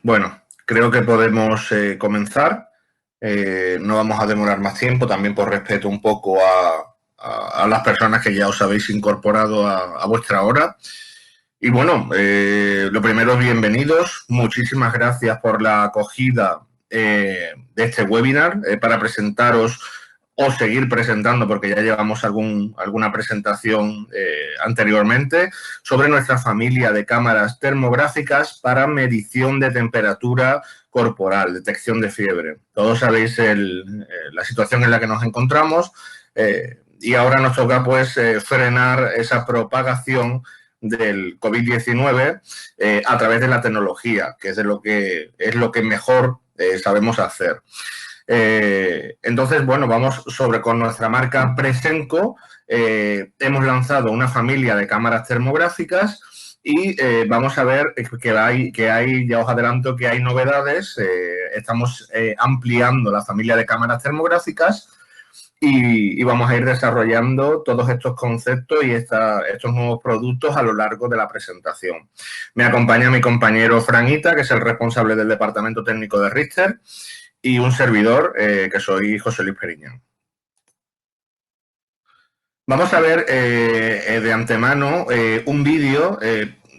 Bueno, creo que podemos comenzar. No vamos a demorar más tiempo, también por respeto un poco a las personas que ya os habéis incorporado a vuestra hora. Y bueno, lo primero, bienvenidos. Muchísimas gracias por la acogida de este webinar para presentaros o seguir presentando, porque ya llevamos alguna presentación anteriormente, sobre nuestra familia de cámaras termográficas para medición de temperatura corporal, detección de fiebre. Todos sabéis la situación en la que nos encontramos y ahora nos toca pues frenar esa propagación del COVID-19 a través de la tecnología, que es lo que mejor sabemos hacer. Entonces, bueno, vamos con nuestra marca Presenco. Hemos lanzado una familia de cámaras termográficas y vamos a ver que hay, ya os adelanto que hay novedades. Estamos ampliando la familia de cámaras termográficas y vamos a ir desarrollando todos estos conceptos y estos nuevos productos a lo largo de la presentación. Me acompaña mi compañero Franita, que es el responsable del departamento técnico de Richter, y un servidor, que soy José Luis Periñán. Vamos a ver de antemano un vídeo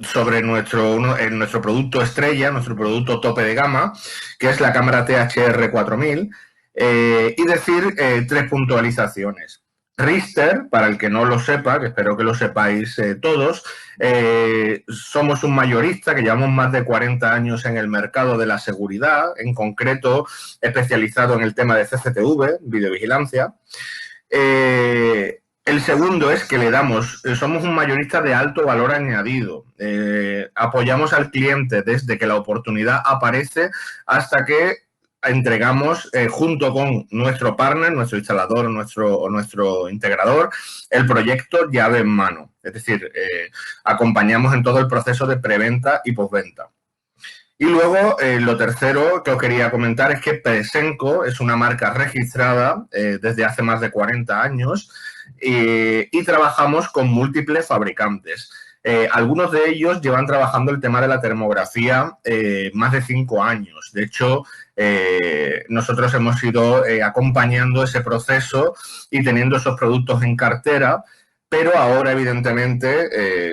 sobre nuestro producto estrella, nuestro producto tope de gama, que es la cámara THR 4000, y decir tres puntualizaciones. Richter, para el que no lo sepa, que espero que lo sepáis todos, somos un mayorista que llevamos más de 40 años en el mercado de la seguridad, en concreto especializado en el tema de CCTV, videovigilancia. El segundo es que somos un mayorista de alto valor añadido. Apoyamos al cliente desde que la oportunidad aparece hasta que entregamos junto con nuestro partner, nuestro instalador o nuestro integrador, el proyecto llave en mano. Es decir, acompañamos en todo el proceso de preventa y postventa. Y luego, lo tercero que os quería comentar es que Presenco es una marca registrada desde hace más de 40 años y trabajamos con múltiples fabricantes. Algunos de ellos llevan trabajando el tema de la termografía más de 5 años. De hecho, nosotros hemos ido acompañando ese proceso y teniendo esos productos en cartera, pero ahora, evidentemente,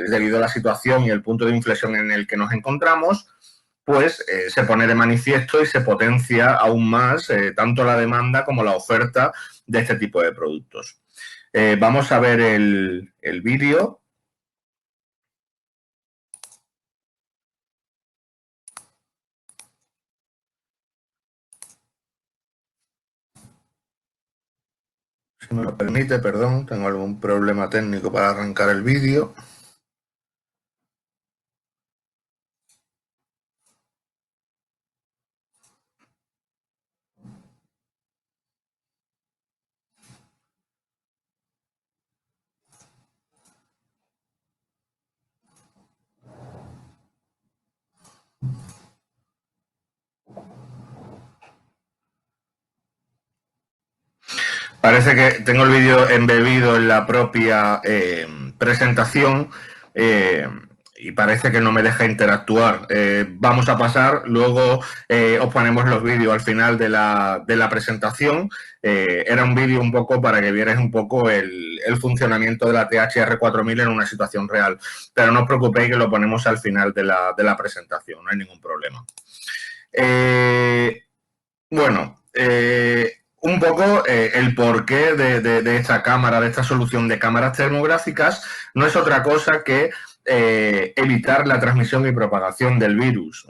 debido a la situación y el punto de inflexión en el que nos encontramos, pues se pone de manifiesto y se potencia aún más tanto la demanda como la oferta de este tipo de productos. Vamos a ver el vídeo. Si me lo permite, perdón, tengo algún problema técnico para arrancar el vídeo. Parece que tengo el vídeo embebido en la propia presentación y parece que no me deja interactuar. Vamos a pasar, luego os ponemos los vídeos al final de la presentación. Era un vídeo un poco para que vierais un poco el funcionamiento de la THR 4000 en una situación real. Pero no os preocupéis que lo ponemos al final de la presentación, no hay ningún problema. Bueno, un poco el porqué de esta cámara, de esta solución de cámaras termográficas, no es otra cosa que evitar la transmisión y propagación del virus.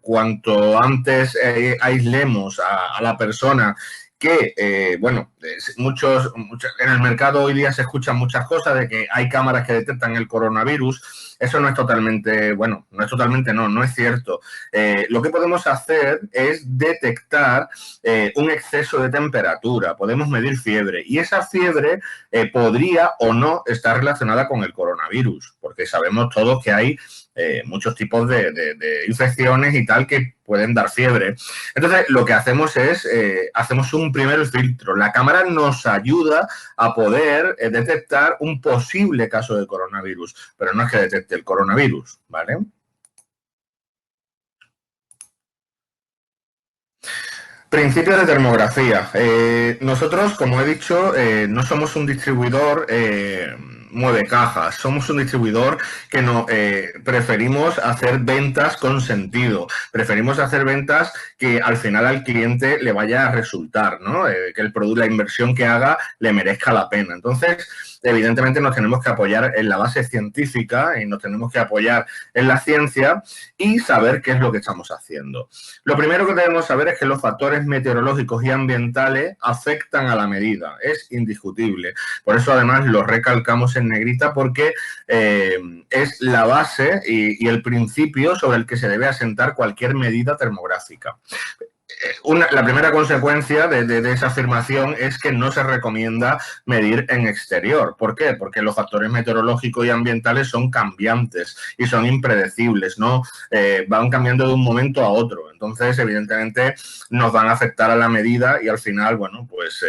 Cuanto antes aislemos a la persona que, bueno, en el mercado hoy día se escuchan muchas cosas de que hay cámaras que detectan el coronavirus. Eso no es totalmente, bueno, no es cierto. Lo que podemos hacer es detectar un exceso de temperatura, podemos medir fiebre y esa fiebre podría o no estar relacionada con el coronavirus, porque sabemos todos que hay muchos tipos de infecciones y tal que pueden dar fiebre. Entonces, lo que hacemos es, hacemos un primer filtro. La cámara nos ayuda a poder detectar un posible caso de coronavirus, pero no es que detecte el coronavirus, ¿vale? Principios de termografía. Nosotros, como he dicho, no somos un distribuidor mueve cajas, somos un distribuidor que no preferimos hacer ventas con sentido, preferimos hacer ventas que al final al cliente le vaya a resultar, ¿no? Que el producto, la inversión que haga le merezca la pena. Entonces, evidentemente nos tenemos que apoyar en la base científica y nos tenemos que apoyar en la ciencia y saber qué es lo que estamos haciendo. Lo primero que debemos saber es que los factores meteorológicos y ambientales afectan a la medida, es indiscutible. Por eso, además, lo recalcamos en negrita porque es la base y el principio sobre el que se debe asentar cualquier medida termográfica. La primera consecuencia de esa afirmación es que no se recomienda medir en exterior. ¿Por qué? Porque los factores meteorológicos y ambientales son cambiantes y son impredecibles, ¿no? Van cambiando de un momento a otro. Entonces, evidentemente, nos van a afectar a la medida y al final, bueno, pues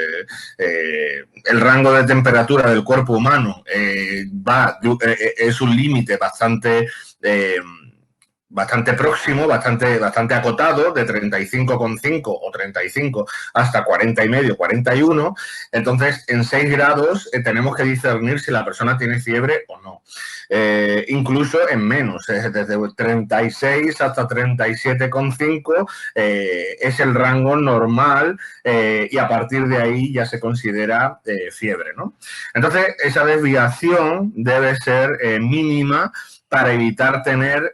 el rango de temperatura del cuerpo humano es un límite bastante próximo, bastante acotado, de 35,5 o 35 hasta 40,5, 41. Entonces, en 6 grados tenemos que discernir si la persona tiene fiebre o no. Incluso en menos, desde 36 hasta 37,5 es el rango normal y a partir de ahí ya se considera fiebre, ¿no? Entonces, esa desviación debe ser mínima para evitar tener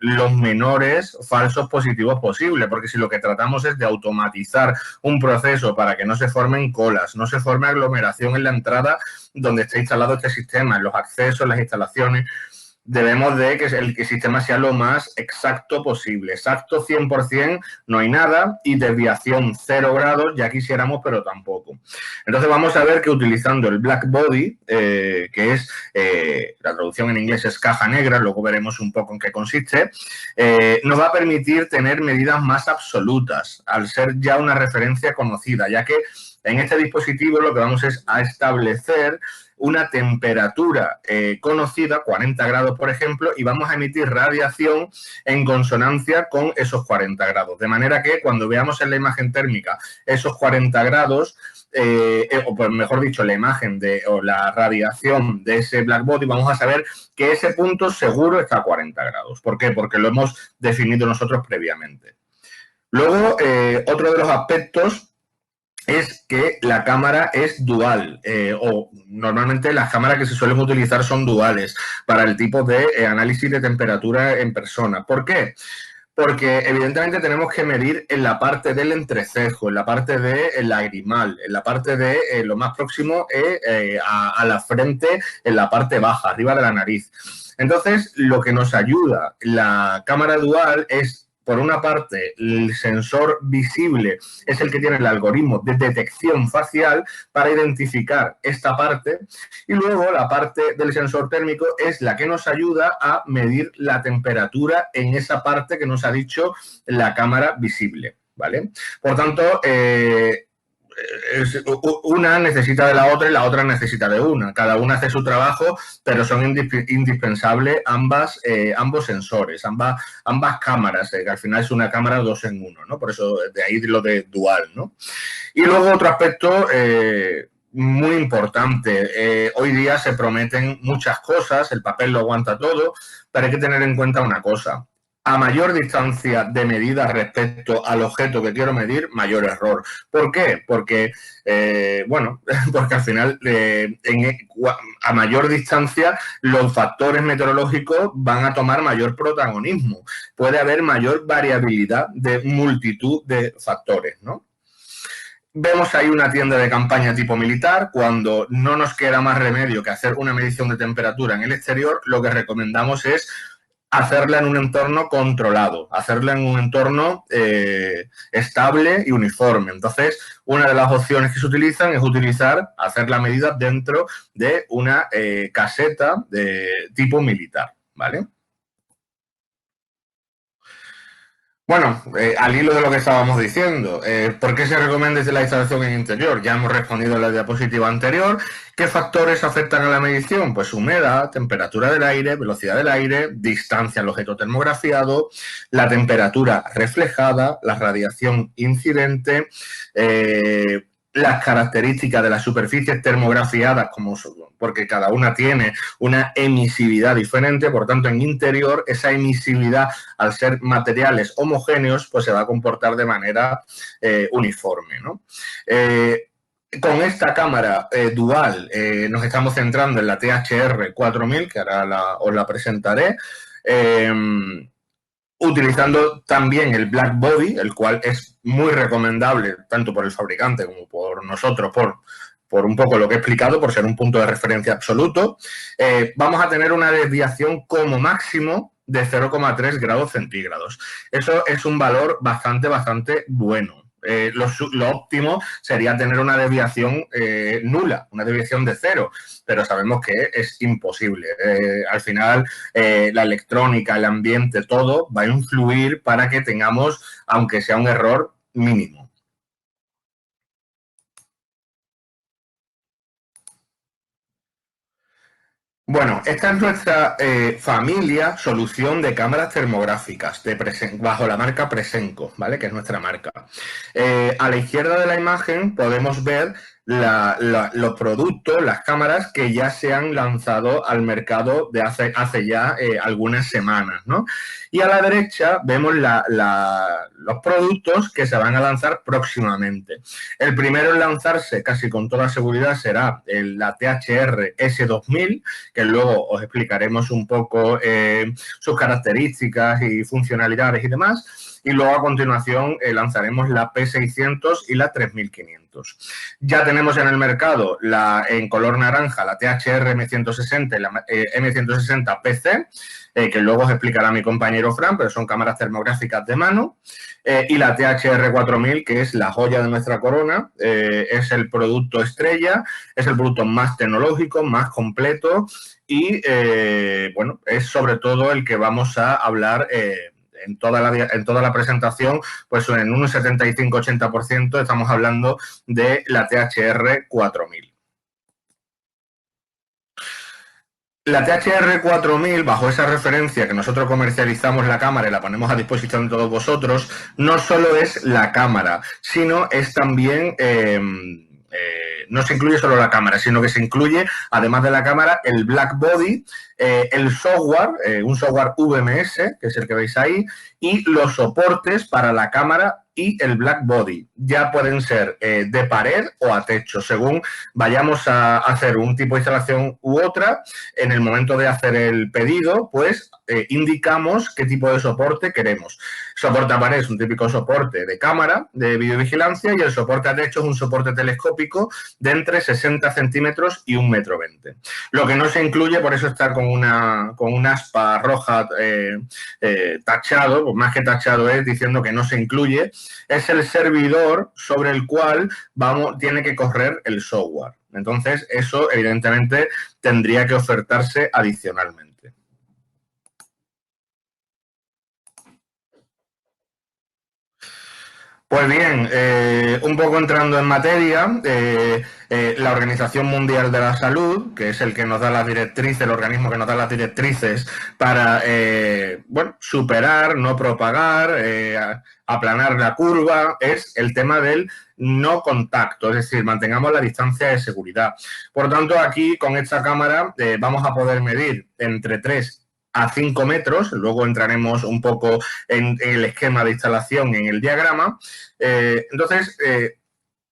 los menores falsos positivos posibles, porque si lo que tratamos es de automatizar un proceso para que no se formen colas, no se forme aglomeración en la entrada donde está instalado este sistema, en los accesos, en las instalaciones, debemos de que el sistema sea lo más exacto posible. Exacto 100% no hay nada y desviación 0 grados ya quisiéramos, pero tampoco. Entonces vamos a ver que utilizando el black body, que es, la traducción en inglés es caja negra, luego veremos un poco en qué consiste, nos va a permitir tener medidas más absolutas al ser ya una referencia conocida, ya que en este dispositivo lo que vamos es a establecer una temperatura conocida, 40 grados, por ejemplo, y vamos a emitir radiación en consonancia con esos 40 grados. De manera que cuando veamos en la imagen térmica esos 40 grados, o pues mejor dicho, la imagen o la radiación de ese black body, vamos a saber que ese punto seguro está a 40 grados. ¿Por qué? Porque lo hemos definido nosotros previamente. Luego, otro de los aspectos es que la cámara es dual o normalmente las cámaras que se suelen utilizar son duales para el tipo de análisis de temperatura en persona. ¿Por qué? Porque evidentemente tenemos que medir en la parte del entrecejo, en la parte del lagrimal, en la parte de lo más próximo a la frente, en la parte baja, arriba de la nariz. Entonces, lo que nos ayuda la cámara dual es, por una parte, el sensor visible es el que tiene el algoritmo de detección facial para identificar esta parte y luego la parte del sensor térmico es la que nos ayuda a medir la temperatura en esa parte que nos ha dicho la cámara visible, ¿vale? Por tanto, una necesita de la otra y la otra necesita de una. Cada una hace su trabajo, pero son indispensables ambos sensores, ambas cámaras, que al final es una cámara 2 en 1, ¿no? Por eso de ahí lo de dual, ¿no? Y luego otro aspecto muy importante. Hoy día se prometen muchas cosas, el papel lo aguanta todo, pero hay que tener en cuenta una cosa. A mayor distancia de medida respecto al objeto que quiero medir, mayor error. ¿Por qué? Porque, bueno, porque al final a mayor distancia los factores meteorológicos van a tomar mayor protagonismo. Puede haber mayor variabilidad de multitud de factores, ¿no? Vemos ahí una tienda de campaña tipo militar. Cuando no nos queda más remedio que hacer una medición de temperatura en el exterior, lo que recomendamos es hacerla en un entorno controlado, hacerla en un entorno estable y uniforme. Entonces, una de las opciones que se utilizan es hacer la medida dentro de una caseta de tipo militar, ¿vale? Bueno, al hilo de lo que estábamos diciendo, ¿por qué se recomienda la instalación en interior? Ya hemos respondido en la diapositiva anterior. ¿Qué factores afectan a la medición? Pues humedad, temperatura del aire, velocidad del aire, distancia al objeto termografiado, la temperatura reflejada, la radiación incidente, las características de las superficies termografiadas, porque cada una tiene una emisividad diferente, por tanto, en interior, esa emisividad, al ser materiales homogéneos, pues se va a comportar de manera uniforme, ¿no? Con esta cámara dual nos estamos centrando en la THR 4000, que ahora os la presentaré, utilizando también el Black Body, el cual es muy recomendable tanto por el fabricante como por nosotros, por un poco lo que he explicado, por ser un punto de referencia absoluto. Vamos a tener una desviación como máximo de 0,3 grados centígrados. Eso es un valor bastante bueno. Lo óptimo sería tener una desviación nula, una desviación de 0, pero sabemos que es imposible. Al final, la electrónica, el ambiente, todo va a influir para que tengamos, aunque sea un error mínimo. Bueno, esta es nuestra familia solución de cámaras termográficas bajo la marca Presenco, ¿vale? Que es nuestra marca. A la izquierda de la imagen podemos ver los productos, las cámaras que ya se han lanzado al mercado de hace ya algunas semanas, ¿no? Y a la derecha vemos los productos que se van a lanzar próximamente. El primero en lanzarse casi con toda seguridad será la THR S2000, que luego os explicaremos un poco sus características y funcionalidades y demás. Y luego a continuación lanzaremos la P600 y la 3500. Ya tenemos en el mercado en color naranja la THR M160 y la M160 PC, que luego os explicará mi compañero Fran, pero son cámaras termográficas de mano. Y la THR 4000, que es la joya de nuestra corona, es el producto estrella, es el producto más tecnológico, más completo y, bueno, es sobre todo el que vamos a hablar en toda la presentación, pues en un 75-80% estamos hablando de la THR 4000. La THR 4000, bajo esa referencia que nosotros comercializamos la cámara y la ponemos a disposición de todos vosotros, no solo es la cámara, sino es también, no se incluye solo la cámara, sino que se incluye, además de la cámara, el Black Body, el software, un software VMS, que es el que veis ahí, y los soportes para la cámara y el Black Body. Ya pueden ser de pared o a techo, según vayamos a hacer un tipo de instalación u otra. En el momento de hacer el pedido, pues indicamos qué tipo de soporte queremos. Soporte a pared es un típico soporte de cámara, de videovigilancia, y el soporte a techo es un soporte telescópico de entre 60 centímetros y 1,20 m. Lo que no se incluye, por eso está con una aspa roja tachado, pues más que tachado es diciendo que no se incluye, es el servidor sobre el cual tiene que correr el software. Entonces, eso evidentemente tendría que ofertarse adicionalmente. Pues bien, un poco entrando en materia, la Organización Mundial de la Salud, que es el que nos da las directrices, el organismo que nos da las directrices para, bueno, superar, no propagar, aplanar la curva, es el tema del no contacto, es decir, mantengamos la distancia de seguridad. Por tanto, aquí con esta cámara vamos a poder medir entre 3 a 5 metros, luego entraremos un poco en el esquema de instalación, en el diagrama. Entonces,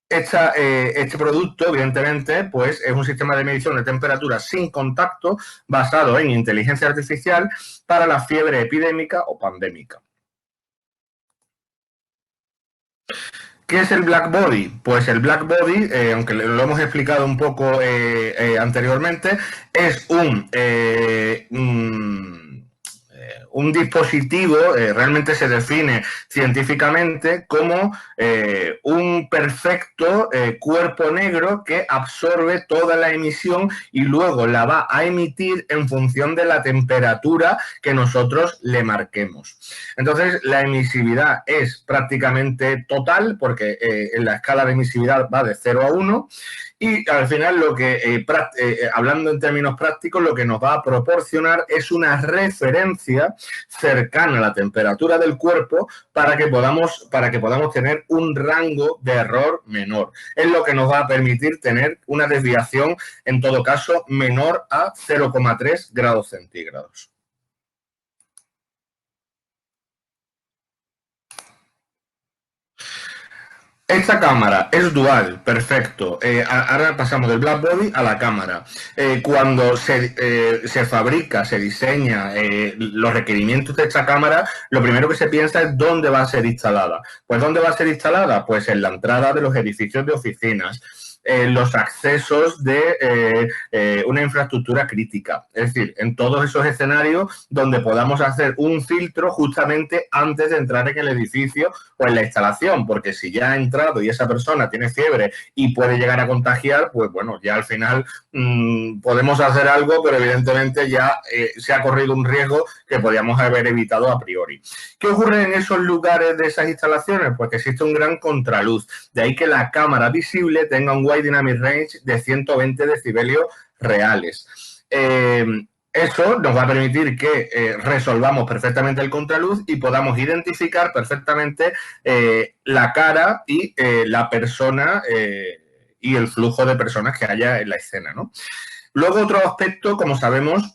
este producto, evidentemente, pues es un sistema de medición de temperatura sin contacto basado en inteligencia artificial para la fiebre epidémica o pandémica. ¿Qué es el Black Body? Pues el Black Body, aunque lo hemos explicado un poco anteriormente, es un dispositivo realmente se define científicamente como un perfecto cuerpo negro que absorbe toda la emisión y luego la va a emitir en función de la temperatura que nosotros le marquemos. Entonces, la emisividad es prácticamente total porque en la escala de emisividad va de 0 a 1 y al final lo que, hablando en términos prácticos, lo que nos va a proporcionar es una referencia cercana a la temperatura del cuerpo para que podamos tener un rango de error menor. Es lo que nos va a permitir tener una desviación, en todo caso, menor a 0,3 grados centígrados. Esta cámara es dual, perfecto. Ahora pasamos del black body a la cámara. Cuando se fabrica, se diseña los requerimientos de esta cámara, lo primero que se piensa es dónde va a ser instalada. Pues ¿dónde va a ser instalada? Pues en la entrada de los edificios de oficinas. Los accesos de una infraestructura crítica. Es decir, en todos esos escenarios donde podamos hacer un filtro justamente antes de entrar en el edificio o en la instalación, porque si ya ha entrado y esa persona tiene fiebre y puede llegar a contagiar, pues bueno, ya al final podemos hacer algo, pero evidentemente ya se ha corrido un riesgo que podíamos haber evitado a priori. ¿Qué ocurre en esos lugares de esas instalaciones? Pues que existe un gran contraluz. De ahí que la cámara visible tenga un Wide Dynamic Range de 120 decibelios reales. Eso nos va a permitir que resolvamos perfectamente el contraluz y podamos identificar perfectamente la cara y la persona y el flujo de personas que haya en la escena, ¿no? Luego, otro aspecto, como sabemos,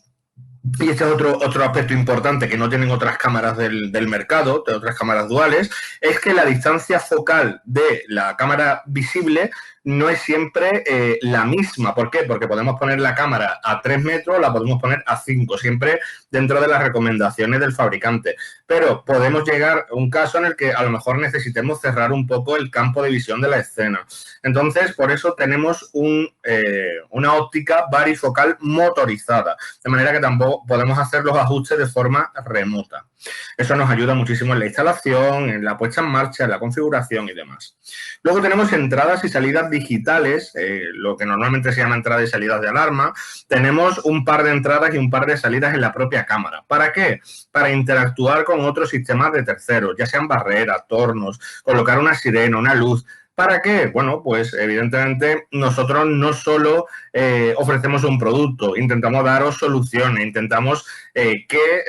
y este es otro aspecto importante que no tienen otras cámaras del mercado, de otras cámaras duales, es que la distancia focal de la cámara visible no es siempre la misma. ¿Por qué? Porque podemos poner la cámara a 3 metros, la podemos poner a 5, siempre dentro de las recomendaciones del fabricante. Pero podemos llegar a un caso en el que a lo mejor necesitemos cerrar un poco el campo de visión de la escena. Entonces, por eso tenemos una óptica varifocal motorizada, de manera que tampoco podemos hacer los ajustes de forma remota. Eso nos ayuda muchísimo en la instalación, en la puesta en marcha, en la configuración y demás. Luego tenemos entradas y salidas digitales, lo que normalmente se llama entradas y salidas de alarma. Tenemos un par de entradas y un par de salidas en la propia cámara. ¿Para qué? Para interactuar con otros sistemas de terceros, ya sean barreras, tornos, colocar una sirena, una luz. ¿Para qué? Bueno, pues evidentemente nosotros no solo ofrecemos un producto, intentamos daros soluciones, intentamos que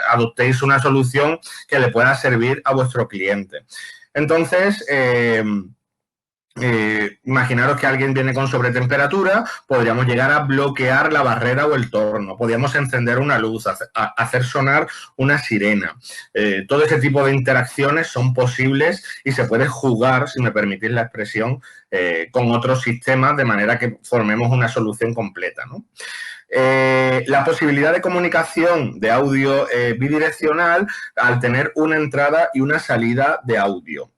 adoptéis una solución que le pueda servir a vuestro cliente. Entonces, imaginaros que alguien viene con sobretemperatura, podríamos llegar a bloquear la barrera o el torno, podríamos encender una luz, hacer sonar una sirena. Todo ese tipo de interacciones son posibles y se puede jugar, si me permitís la expresión, con otros sistemas de manera que formemos una solución completa, ¿no? La posibilidad de comunicación de audio bidireccional al tener una entrada y una salida de audio.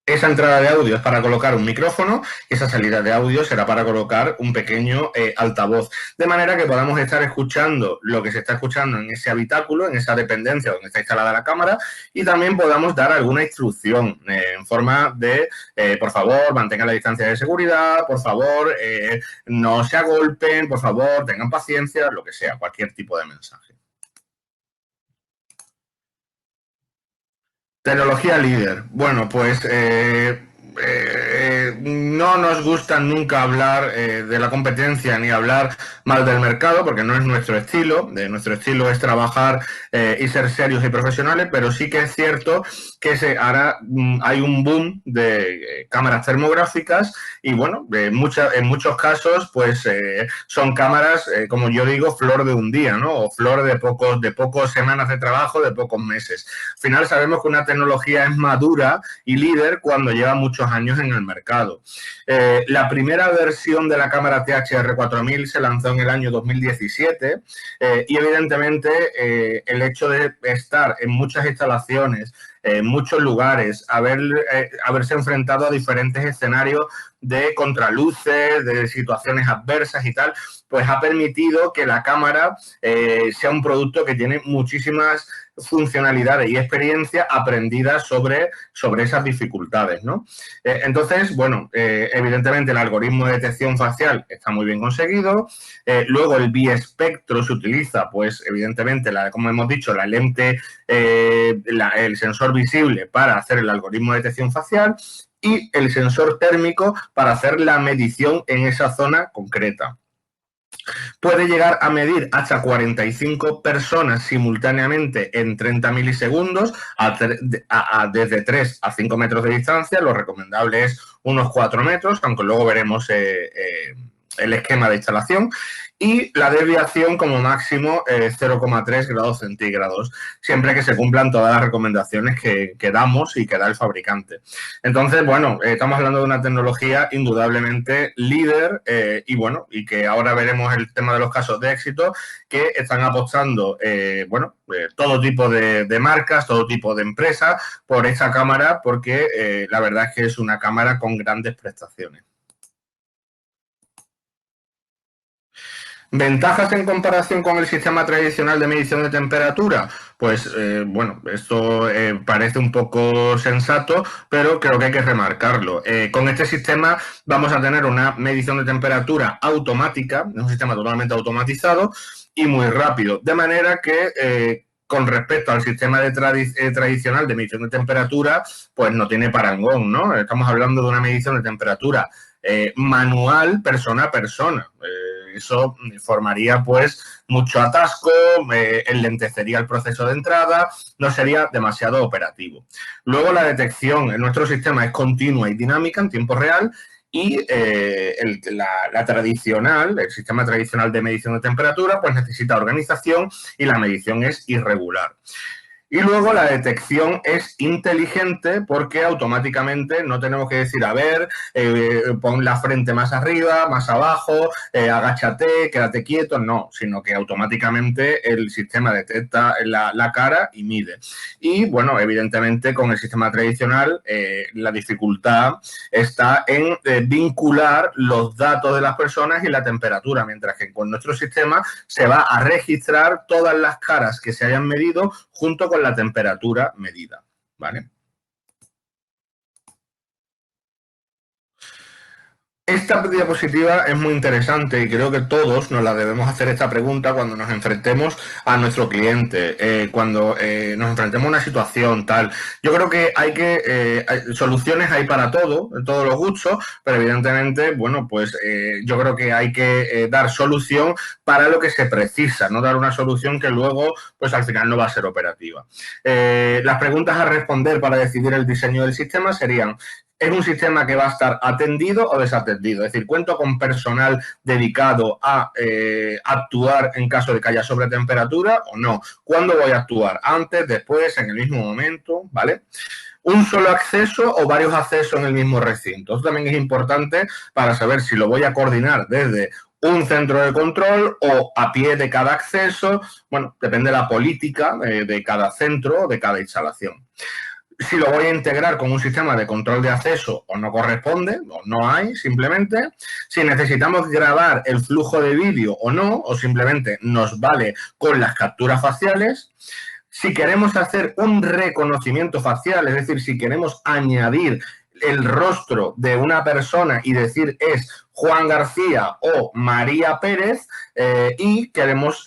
Esa entrada de audio es para colocar un micrófono y esa salida de audio será para colocar un pequeño altavoz, de manera que podamos estar escuchando lo que se está escuchando en ese habitáculo, en esa dependencia donde está instalada la cámara, y también podamos dar alguna instrucción en forma de, por favor, mantengan la distancia de seguridad, por favor, no se agolpen, por favor, tengan paciencia, lo que sea, cualquier tipo de mensaje. Tecnología líder. Bueno, pues no nos gusta nunca hablar de la competencia ni hablar mal del mercado porque no es nuestro estilo. Nuestro estilo es trabajar y ser serios y profesionales, pero sí que es cierto que ahora hay un boom de cámaras termográficas y bueno, en muchos casos pues son cámaras, como yo digo, flor de un día, ¿no? O flor de pocas semanas de trabajo, de pocos meses. Al final sabemos que una tecnología es madura y líder cuando lleva muchos años en el mercado. La primera versión de la cámara THR 4000 se lanzó en el año 2017 y evidentemente el hecho de estar en muchas instalaciones en muchos lugares, haberse enfrentado a diferentes escenarios de contraluces, de situaciones adversas y tal, pues ha permitido que la cámara sea un producto que tiene muchísimas funcionalidades y experiencia aprendida sobre esas dificultades, ¿no? Entonces, bueno, evidentemente el algoritmo de detección facial está muy bien conseguido. Luego el biespectro se utiliza, pues evidentemente, como hemos dicho, la lente, el sensor visible para hacer el algoritmo de detección facial y el sensor térmico para hacer la medición en esa zona concreta. Puede llegar a medir hasta 45 personas simultáneamente en 30 milisegundos desde 3 a 5 metros de distancia. Lo recomendable es unos 4 metros, aunque luego veremos el esquema de instalación. Y la desviación como máximo 0,3 grados centígrados, siempre que se cumplan todas las recomendaciones que damos y que da el fabricante. Entonces, bueno, estamos hablando de una tecnología indudablemente líder y bueno, y que ahora veremos el tema de los casos de éxito que están apostando, todo tipo de marcas, todo tipo de empresas por esta cámara porque la verdad es que es una cámara con grandes prestaciones. ¿Ventajas en comparación con el sistema tradicional de medición de temperatura? Pues esto parece un poco sensato, pero creo que hay que remarcarlo. Con este sistema vamos a tener una medición de temperatura automática, un sistema totalmente automatizado y muy rápido, de manera que con respecto al sistema tradicional de medición de temperatura, pues no tiene parangón, ¿no? Estamos hablando de una medición de temperatura manual, persona a persona. Eso formaría pues mucho atasco, enlentecería el proceso de entrada, no sería demasiado operativo. Luego la detección en nuestro sistema es continua y dinámica en tiempo real y la tradicional, el sistema tradicional de medición de temperatura, pues necesita organización y la medición es irregular. Y luego la detección es inteligente porque automáticamente no tenemos que decir, a ver, pon la frente más arriba, más abajo, agáchate, quédate quieto, no, sino que automáticamente el sistema detecta la cara y mide. Y bueno, evidentemente con el sistema tradicional la dificultad está en vincular los datos de las personas y la temperatura, mientras que con nuestro sistema se va a registrar todas las caras que se hayan medido junto con la temperatura medida, ¿vale? Esta diapositiva es muy interesante y creo que todos nos la debemos hacer esta pregunta cuando nos enfrentemos a nuestro cliente, cuando nos enfrentemos a una situación tal. Yo creo que soluciones hay para todo, en todos los gustos, pero evidentemente, bueno, pues yo creo que hay que dar solución para lo que se precisa, no dar una solución que luego, pues al final no va a ser operativa. Las preguntas a responder para decidir el diseño del sistema serían: ¿es un sistema que va a estar atendido o desatendido? Es decir, ¿cuento con personal dedicado a actuar en caso de que haya sobretemperatura o no? ¿Cuándo voy a actuar? ¿Antes, después, en el mismo momento? ¿Vale? ¿Un solo acceso o varios accesos en el mismo recinto? Eso también es importante para saber si lo voy a coordinar desde un centro de control o a pie de cada acceso. Bueno, depende de la política de cada centro o de cada instalación. Si lo voy a integrar con un sistema de control de acceso o no corresponde, o no hay, simplemente. Si necesitamos grabar el flujo de vídeo o no, o simplemente nos vale con las capturas faciales. Si queremos hacer un reconocimiento facial, es decir, si queremos añadir el rostro de una persona y decir es Juan García o María Pérez y queremos,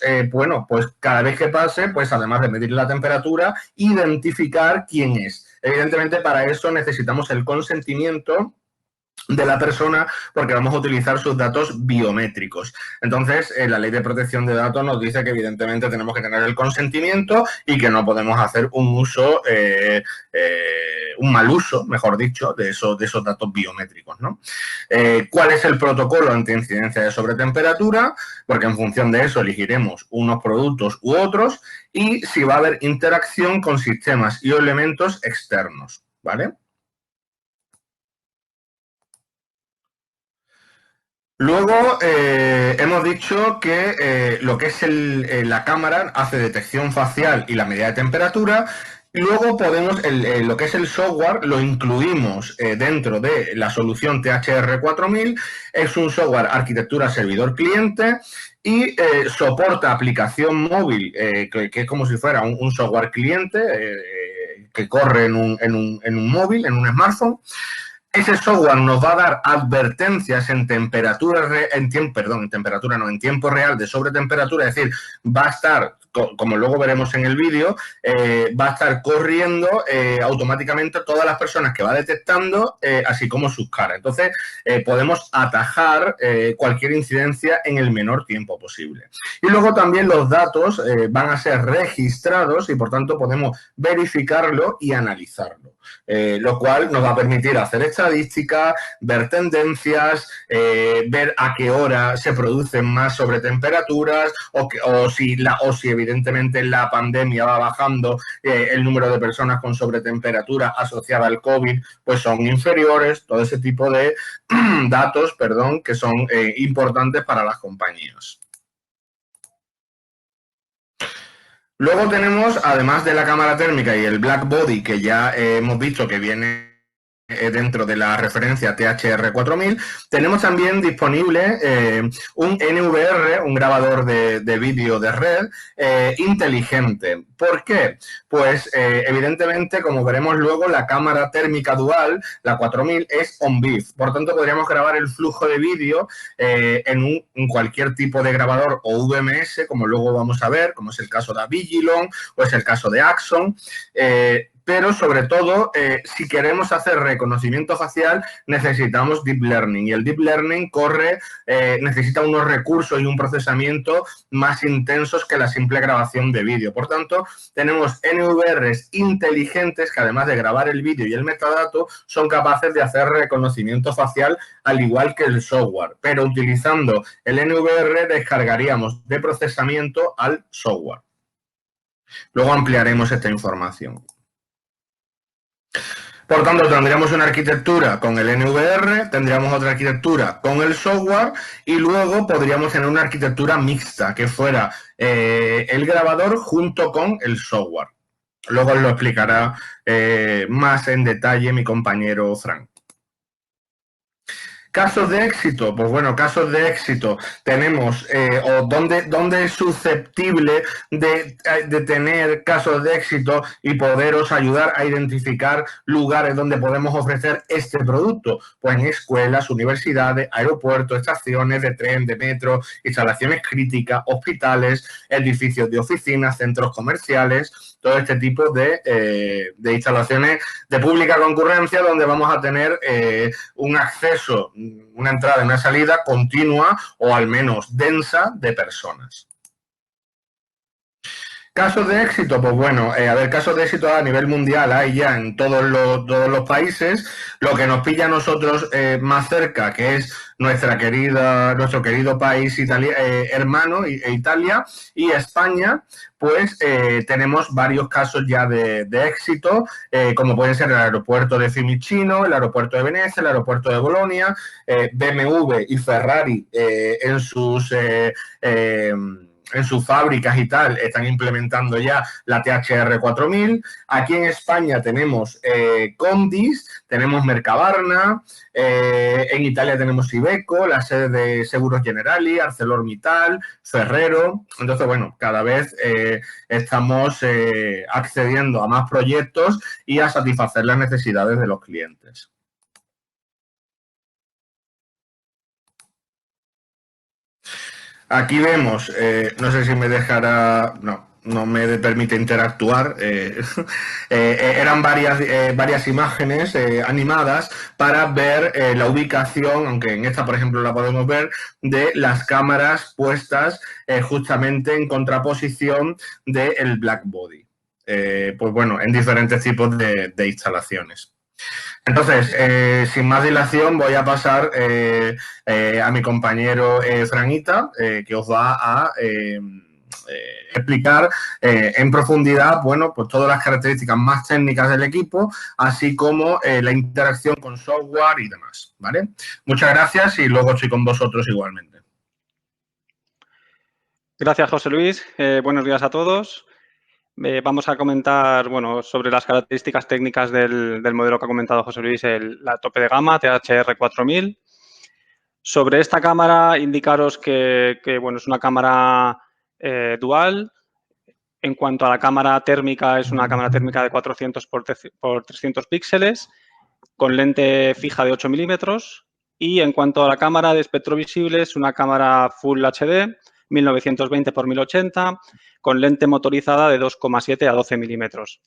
pues cada vez que pase, pues además de medir la temperatura, identificar quién es. Evidentemente para eso necesitamos el consentimiento de la persona porque vamos a utilizar sus datos biométricos. Entonces, la ley de protección de datos nos dice que evidentemente tenemos que tener el consentimiento y que no podemos hacer un mal uso, mejor dicho, de esos datos biométricos, ¿no? ¿Cuál es el protocolo ante incidencia de sobretemperatura? Porque en función de eso elegiremos unos productos u otros y si va a haber interacción con sistemas y elementos externos, ¿vale? Luego hemos dicho que lo que es la cámara hace detección facial y la medida de temperatura Y luego podemos, lo que es el software, lo incluimos dentro de la solución THR4000. Es un software arquitectura servidor cliente y soporta aplicación móvil, que es como si fuera un software cliente que corre en un móvil, en un smartphone. Ese software nos va a dar advertencias en temperatura, en temperatura no, en tiempo real de sobretemperatura, es decir, va a estar, como luego veremos en el vídeo, va a estar corriendo automáticamente todas las personas que va detectando, así como sus caras. Entonces, podemos atajar cualquier incidencia en el menor tiempo posible. Y luego también los datos van a ser registrados y, por tanto, podemos verificarlo y analizarlo. Lo cual nos va a permitir hacer estadísticas, ver tendencias, ver a qué hora se producen más sobretemperaturas o si evidentemente la pandemia va bajando, el número de personas con sobretemperatura asociada al COVID pues son inferiores, todo ese tipo de datos, que son importantes para las compañías. Luego tenemos, además de la cámara térmica y el black body, que ya hemos visto que viene dentro de la referencia THR4000, tenemos también disponible un NVR, un grabador de vídeo de red inteligente. ¿Por qué? Pues evidentemente, como veremos luego, la cámara térmica dual, la 4000, es on-beef. Por tanto, podríamos grabar el flujo de vídeo en cualquier tipo de grabador o VMS, como luego vamos a ver, como es el caso de Avigilon o es el caso de Axon. Pero sobre todo, si queremos hacer reconocimiento facial, necesitamos Deep Learning. Y el Deep Learning necesita unos recursos y un procesamiento más intensos que la simple grabación de vídeo. Por tanto, tenemos NVRs inteligentes que, además de grabar el vídeo y el metadato, son capaces de hacer reconocimiento facial al igual que el software. Pero utilizando el NVR descargaríamos de procesamiento al software. Luego ampliaremos esta información. Por tanto, tendríamos una arquitectura con el NVR, tendríamos otra arquitectura con el software y luego podríamos tener una arquitectura mixta que fuera el grabador junto con el software. Luego os lo explicará más en detalle mi compañero Frank. Casos de éxito, pues bueno, casos de éxito tenemos, o dónde es susceptible de tener casos de éxito y poderos ayudar a identificar lugares donde podemos ofrecer este producto, pues en escuelas, universidades, aeropuertos, estaciones de tren, de metro, instalaciones críticas, hospitales, edificios de oficinas, centros comerciales, todo este tipo de instalaciones de pública concurrencia donde vamos a tener un acceso, una entrada y una salida continua o al menos densa de personas. Casos de éxito, pues bueno, casos de éxito a nivel mundial hay ya en todos los países. Lo que nos pilla a nosotros más cerca, que es nuestro querido país hermano, Italia y España, pues tenemos varios casos ya de éxito, como pueden ser el aeropuerto de Fiumicino, el aeropuerto de Venecia, el aeropuerto de Bolonia, BMW y Ferrari en sus fábricas y tal, están implementando ya la THR4000. Aquí en España tenemos Condis, tenemos Mercabarna, en Italia tenemos Iveco, la sede de Seguros Generali, ArcelorMittal, Ferrero. Entonces, bueno, cada vez estamos accediendo a más proyectos y a satisfacer las necesidades de los clientes. Aquí vemos, no sé si me dejará, no me permite interactuar. Eran varias imágenes animadas para ver la ubicación, aunque en esta, por ejemplo, la podemos ver, de las cámaras puestas justamente en contraposición del black body. Pues bueno, en diferentes tipos de instalaciones. Entonces, sin más dilación, voy a pasar a mi compañero Franita, que os va a explicar en profundidad, bueno, pues todas las características más técnicas del equipo, así como la interacción con software y demás, ¿vale? Muchas gracias y luego estoy con vosotros igualmente. Gracias, José Luis. Buenos días a todos. vamos a comentar, bueno, sobre las características técnicas del modelo que ha comentado José Luis, la tope de gama THR 4000. Sobre esta cámara, indicaros que bueno, es una cámara dual. En cuanto a la cámara térmica, es una cámara térmica de 400 por 300 píxeles, con lente fija de 8 milímetros. Y en cuanto a la cámara de espectro visible, es una cámara Full HD, 1920 por 1080, con lente motorizada de 2,7 a 12 milímetros.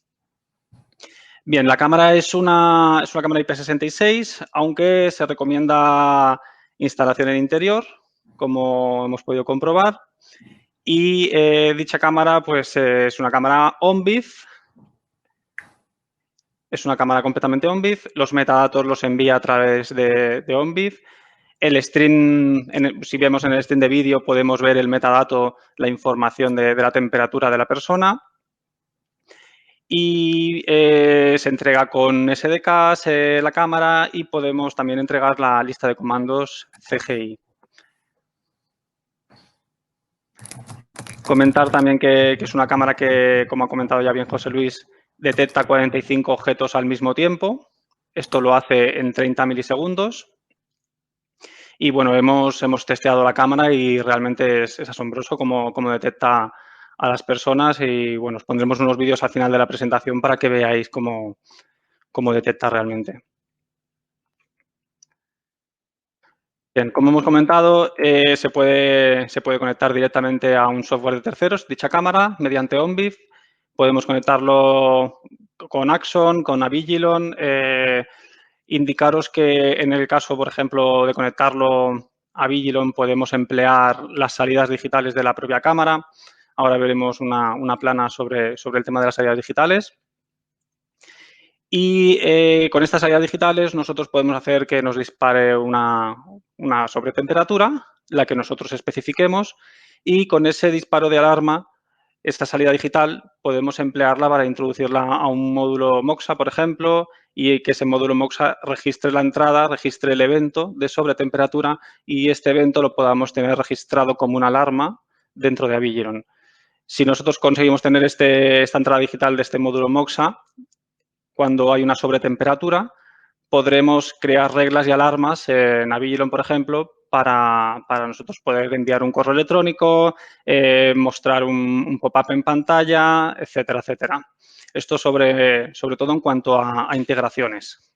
Bien, la cámara es una cámara IP66, aunque se recomienda instalación en interior, como hemos podido comprobar. Y dicha cámara, pues, es una cámara ONVIF. Es una cámara completamente ONVIF. Los metadatos los envía a través de ONVIF. El stream, si vemos en el stream de vídeo, podemos ver el metadato, la información de la temperatura de la persona. Y se entrega con SDKs la cámara y podemos también entregar la lista de comandos CGI. Comentar también que es una cámara que, como ha comentado ya bien José Luis, detecta 45 objetos al mismo tiempo. Esto lo hace en 30 milisegundos. Y bueno, hemos testeado la cámara y realmente es asombroso cómo detecta a las personas. Y bueno, os pondremos unos vídeos al final de la presentación para que veáis cómo detecta realmente. Bien, como hemos comentado, se puede conectar directamente a un software de terceros, dicha cámara, mediante ONVIF. Podemos conectarlo con Axon, con Avigilon. Indicaros que en el caso, por ejemplo, de conectarlo a Avigilon, podemos emplear las salidas digitales de la propia cámara. Ahora veremos una plana sobre el tema de las salidas digitales. Y con estas salidas digitales nosotros podemos hacer que nos dispare una sobretemperatura, la que nosotros especifiquemos, y con ese disparo de alarma, esta salida digital, podemos emplearla para introducirla a un módulo MOXA, por ejemplo, y que ese módulo MOXA registre la entrada, registre el evento de sobretemperatura y este evento lo podamos tener registrado como una alarma dentro de Avigilon. Si nosotros conseguimos tener esta entrada digital de este módulo MOXA, cuando hay una sobretemperatura, podremos crear reglas y alarmas en Avigilon, por ejemplo, para nosotros poder enviar un correo electrónico, mostrar un pop-up en pantalla, etcétera, etcétera. Esto sobre todo en cuanto a integraciones.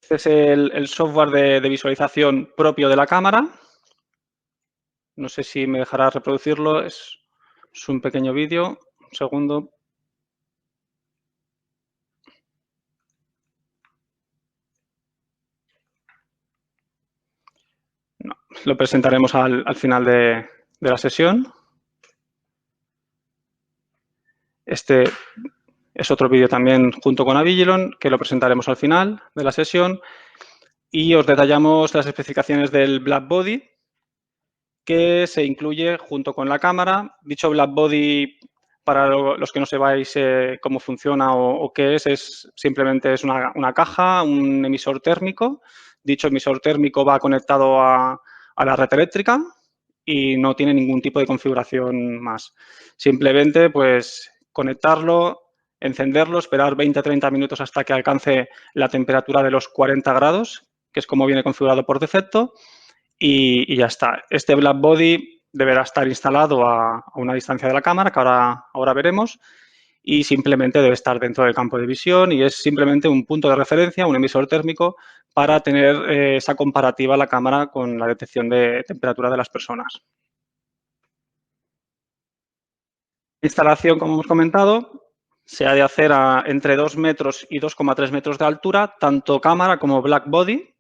Este es el software de visualización propio de la cámara. No sé si me dejará reproducirlo. Es un pequeño vídeo. Un segundo. No, lo presentaremos al final de la sesión. Este es otro vídeo también junto con Avigilon, que lo presentaremos al final de la sesión. Y os detallamos las especificaciones del Blackbody, que se incluye junto con la cámara. Dicho Blackbody, para los que no sepáis cómo funciona o qué es simplemente una caja, un emisor térmico. Dicho emisor térmico va conectado a la red eléctrica y no tiene ningún tipo de configuración más. Simplemente, pues, conectarlo, encenderlo, esperar 20-30 minutos hasta que alcance la temperatura de los 40 grados, que es como viene configurado por defecto, y ya está. Este Blackbody deberá estar instalado a una distancia de la cámara, que ahora veremos, y simplemente debe estar dentro del campo de visión y es simplemente un punto de referencia, un emisor térmico, para tener esa comparativa la cámara con la detección de temperatura de las personas. La instalación, como hemos comentado, se ha de hacer entre 2 metros y 2,3 metros de altura, tanto cámara como Blackbody,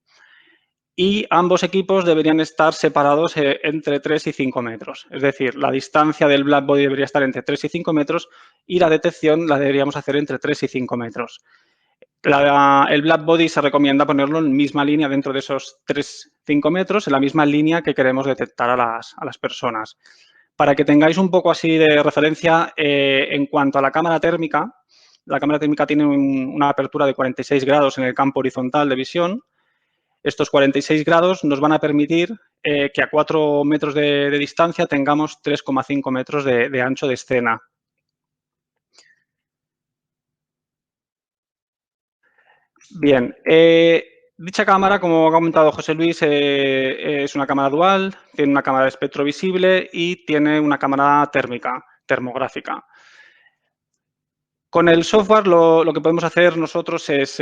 y ambos equipos deberían estar separados entre 3 y 5 metros. Es decir, la distancia del Blackbody debería estar entre 3 y 5 metros y la detección la deberíamos hacer entre 3 y 5 metros. El Blackbody se recomienda ponerlo en misma línea dentro de esos 3-5 metros, en la misma línea que queremos detectar a las personas. Para que tengáis un poco así de referencia, en cuanto a la cámara térmica tiene una apertura de 46 grados en el campo horizontal de visión Estos 46 grados nos van a permitir que a 4 metros de distancia tengamos 3,5 metros de ancho de escena. Bien, dicha cámara, como ha comentado José Luis, es una cámara dual, tiene una cámara de espectro visible y tiene una cámara térmica, termográfica. Con el software lo que podemos hacer nosotros es,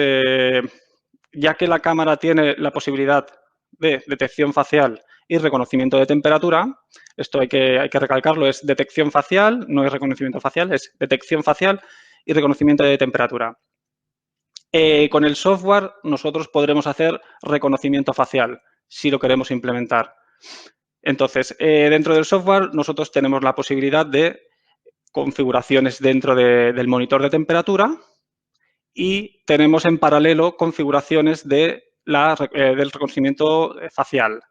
ya que la cámara tiene la posibilidad de detección facial y reconocimiento de temperatura, esto hay que recalcarlo, es detección facial, no es reconocimiento facial, es detección facial y reconocimiento de temperatura. Con el software nosotros podremos hacer reconocimiento facial si lo queremos implementar. Entonces, dentro del software nosotros tenemos la posibilidad de configuraciones dentro del monitor de temperatura y tenemos en paralelo configuraciones del reconocimiento facial.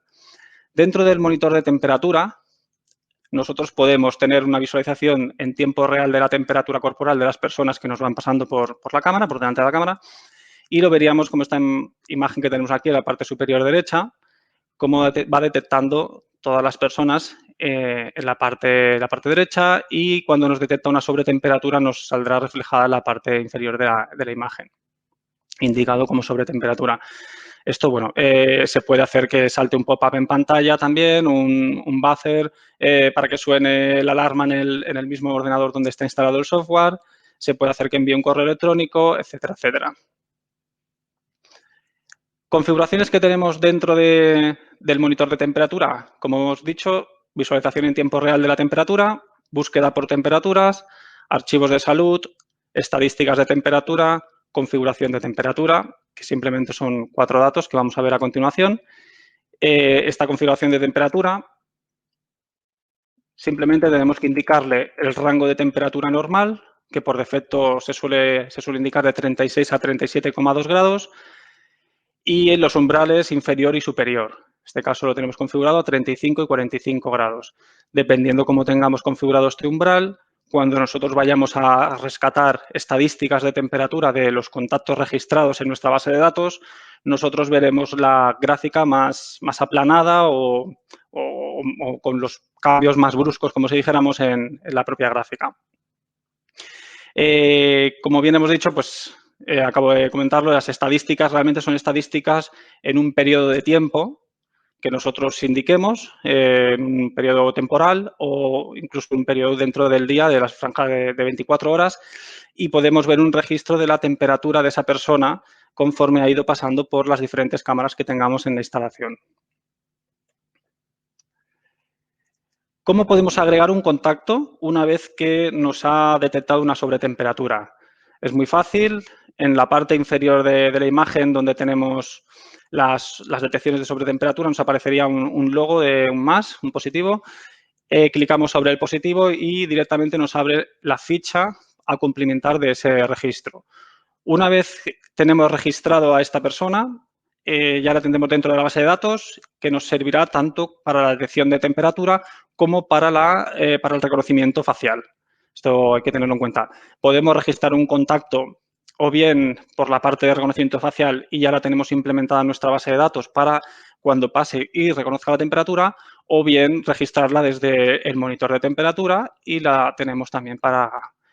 Dentro del monitor de temperatura, nosotros podemos tener una visualización en tiempo real de la temperatura corporal de las personas que nos van pasando por la cámara, por delante de la cámara, y lo veríamos como esta imagen que tenemos aquí en la parte superior derecha, cómo va detectando todas las personas en la parte derecha y cuando nos detecta una sobretemperatura nos saldrá reflejada en la parte inferior de la imagen, indicado como sobretemperatura. Esto, bueno, se puede hacer que salte un pop-up en pantalla también, un buzzer para que suene la alarma en el mismo ordenador donde está instalado el software, se puede hacer que envíe un correo electrónico, etcétera, etcétera. Configuraciones que tenemos dentro del monitor de temperatura. Como hemos dicho, visualización en tiempo real de la temperatura, búsqueda por temperaturas, archivos de salud, estadísticas de temperatura, configuración de temperatura, que simplemente son 4 datos que vamos a ver a continuación. Esta configuración de temperatura, simplemente tenemos que indicarle el rango de temperatura normal, que por defecto se suele indicar de 36 a 37,2 grados, y en los umbrales inferior y superior. En este caso lo tenemos configurado a 35 y 45 grados. Dependiendo cómo tengamos configurado este umbral, cuando nosotros vayamos a rescatar estadísticas de temperatura de los contactos registrados en nuestra base de datos, nosotros veremos la gráfica más aplanada o con los cambios más bruscos, como si dijéramos, en la propia gráfica. Como bien hemos dicho, pues acabo de comentarlo, las estadísticas realmente son estadísticas en un periodo de tiempo que nosotros indiquemos, un periodo temporal o incluso un periodo dentro del día de las franjas de 24 horas y podemos ver un registro de la temperatura de esa persona conforme ha ido pasando por las diferentes cámaras que tengamos en la instalación. ¿Cómo podemos agregar un contacto una vez que nos ha detectado una sobretemperatura? Es muy fácil. En la parte inferior de la imagen, donde tenemos las detecciones de sobretemperatura, nos aparecería un logo de un más, un positivo. Clicamos sobre el positivo y directamente nos abre la ficha a cumplimentar de ese registro. Una vez tenemos registrado a esta persona, ya la tendremos dentro de la base de datos, que nos servirá tanto para la detección de temperatura como para el reconocimiento facial. Esto hay que tenerlo en cuenta. Podemos registrar un contacto o bien por la parte de reconocimiento facial y ya la tenemos implementada en nuestra base de datos para cuando pase y reconozca la temperatura, o bien registrarla desde el monitor de temperatura y la tenemos también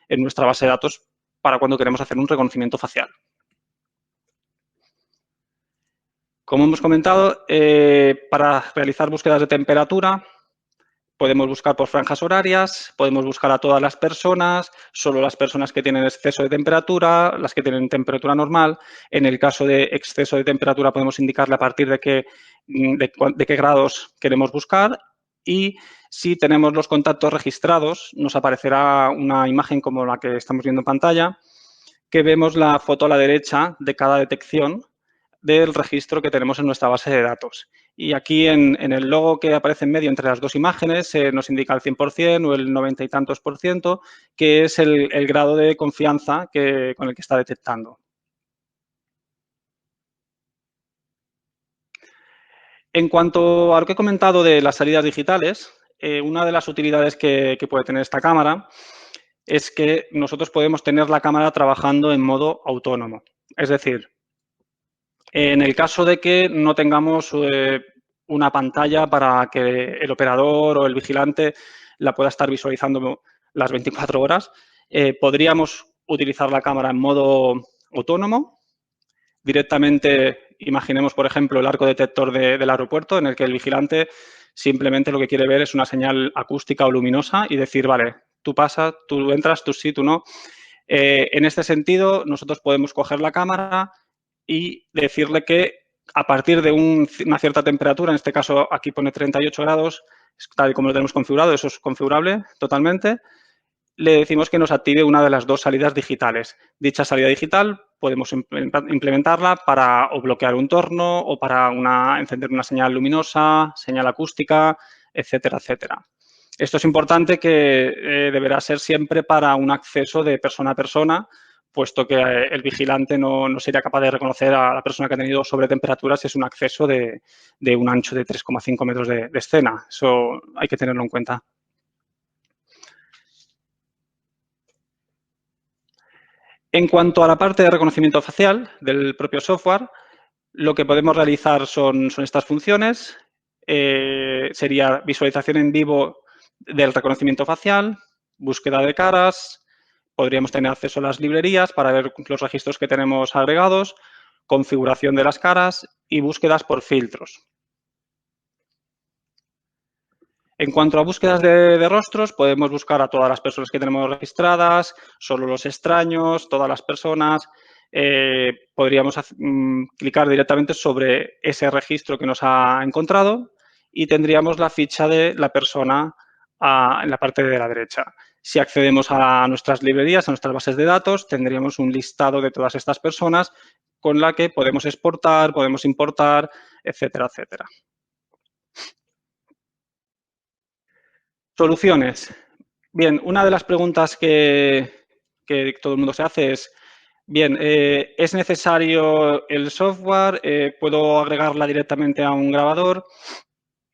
en nuestra base de datos para cuando queremos hacer un reconocimiento facial. Como hemos comentado, para realizar búsquedas de temperatura podemos buscar por franjas horarias, podemos buscar a todas las personas, solo las personas que tienen exceso de temperatura, las que tienen temperatura normal. En el caso de exceso de temperatura podemos indicarle a partir de qué grados queremos buscar y si tenemos los contactos registrados nos aparecerá una imagen como la que estamos viendo en pantalla, que vemos la foto a la derecha de cada detección del registro que tenemos en nuestra base de datos. Y aquí en el logo que aparece en medio entre las dos imágenes nos indica el 100% o el 90 y tantos %, que es el grado de confianza con el que está detectando. En cuanto a lo que he comentado de las salidas digitales, una de las utilidades que puede tener esta cámara es que nosotros podemos tener la cámara trabajando en modo autónomo. Es decir, En el caso de que no tengamos una pantalla para que el operador o el vigilante la pueda estar visualizando las 24 horas, podríamos utilizar la cámara en modo autónomo. Directamente, imaginemos, por ejemplo, el arco detector del aeropuerto, en el que el vigilante simplemente lo que quiere ver es una señal acústica o luminosa y decir, vale, tú pasas, tú entras, tú sí, tú no. En este sentido, nosotros podemos coger la cámara y decirle que a partir de una cierta temperatura, en este caso aquí pone 38 grados, tal y como lo tenemos configurado, eso es configurable totalmente, le decimos que nos active una de las dos salidas digitales. Dicha salida digital podemos implementarla para o bloquear un torno o para encender una señal luminosa, señal acústica, etcétera, etcétera. Esto es importante que deberá ser siempre para un acceso de persona a persona, puesto que el vigilante no sería capaz de reconocer a la persona que ha tenido sobretemperatura si es un acceso de un ancho de 3,5 metros de escena. Eso hay que tenerlo en cuenta. En cuanto a la parte de reconocimiento facial del propio software, lo que podemos realizar son estas funciones. Sería visualización en vivo del reconocimiento facial, búsqueda de caras, podríamos tener acceso a las librerías para ver los registros que tenemos agregados, configuración de las caras y búsquedas por filtros. En cuanto a búsquedas de rostros, podemos buscar a todas las personas que tenemos registradas, solo los extraños, todas las personas. Podríamos clicar directamente sobre ese registro que nos ha encontrado y tendríamos la ficha de la persona en la parte de la derecha. Si accedemos a nuestras librerías, a nuestras bases de datos, tendríamos un listado de todas estas personas con la que podemos exportar, podemos importar, etcétera, etcétera. Soluciones. Bien, una de las preguntas que todo el mundo se hace es, bien, ¿es necesario el software? ¿Puedo agregarla directamente a un grabador?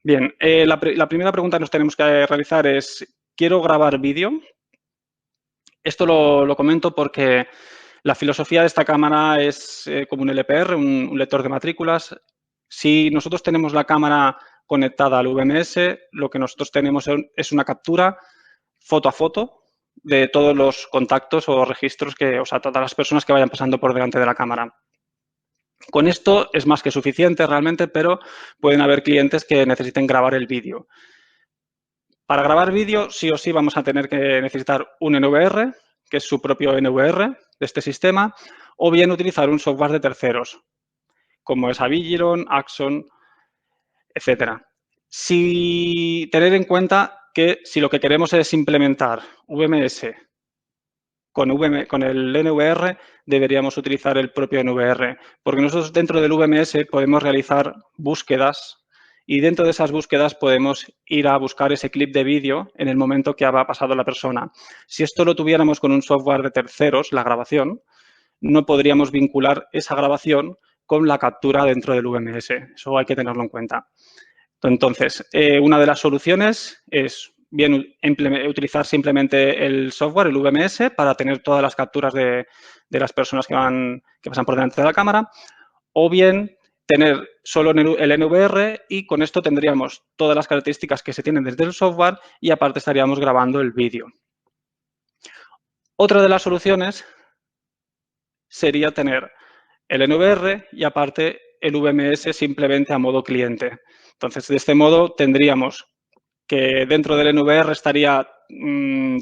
Bien, la primera pregunta que nos tenemos que realizar es, ¿quiero grabar vídeo? Esto lo comento porque la filosofía de esta cámara es como un LPR, un lector de matrículas. Si nosotros tenemos la cámara conectada al VMS, lo que nosotros tenemos es una captura foto a foto de todos los contactos o registros o sea, todas las personas que vayan pasando por delante de la cámara. Con esto es más que suficiente realmente, pero pueden haber clientes que necesiten grabar el vídeo. Para grabar vídeo, sí o sí vamos a tener que necesitar un NVR, que es su propio NVR de este sistema, o bien utilizar un software de terceros, como es Avigilon, Axon, etcétera. Tener en cuenta que si lo que queremos es implementar VMS con el NVR, deberíamos utilizar el propio NVR, porque nosotros dentro del VMS podemos realizar búsquedas y dentro de esas búsquedas podemos ir a buscar ese clip de vídeo en el momento que ha pasado la persona. Si esto lo tuviéramos con un software de terceros, la grabación, no podríamos vincular esa grabación con la captura dentro del VMS. Eso hay que tenerlo en cuenta. Entonces, una de las soluciones es bien utilizar simplemente el software, el VMS, para tener todas las capturas de las personas que pasan por delante de la cámara, o bien tener solo el NVR y con esto tendríamos todas las características que se tienen desde el software y aparte estaríamos grabando el vídeo. Otra de las soluciones sería tener el NVR y aparte el VMS simplemente a modo cliente. Entonces, de este modo tendríamos que dentro del NVR estaría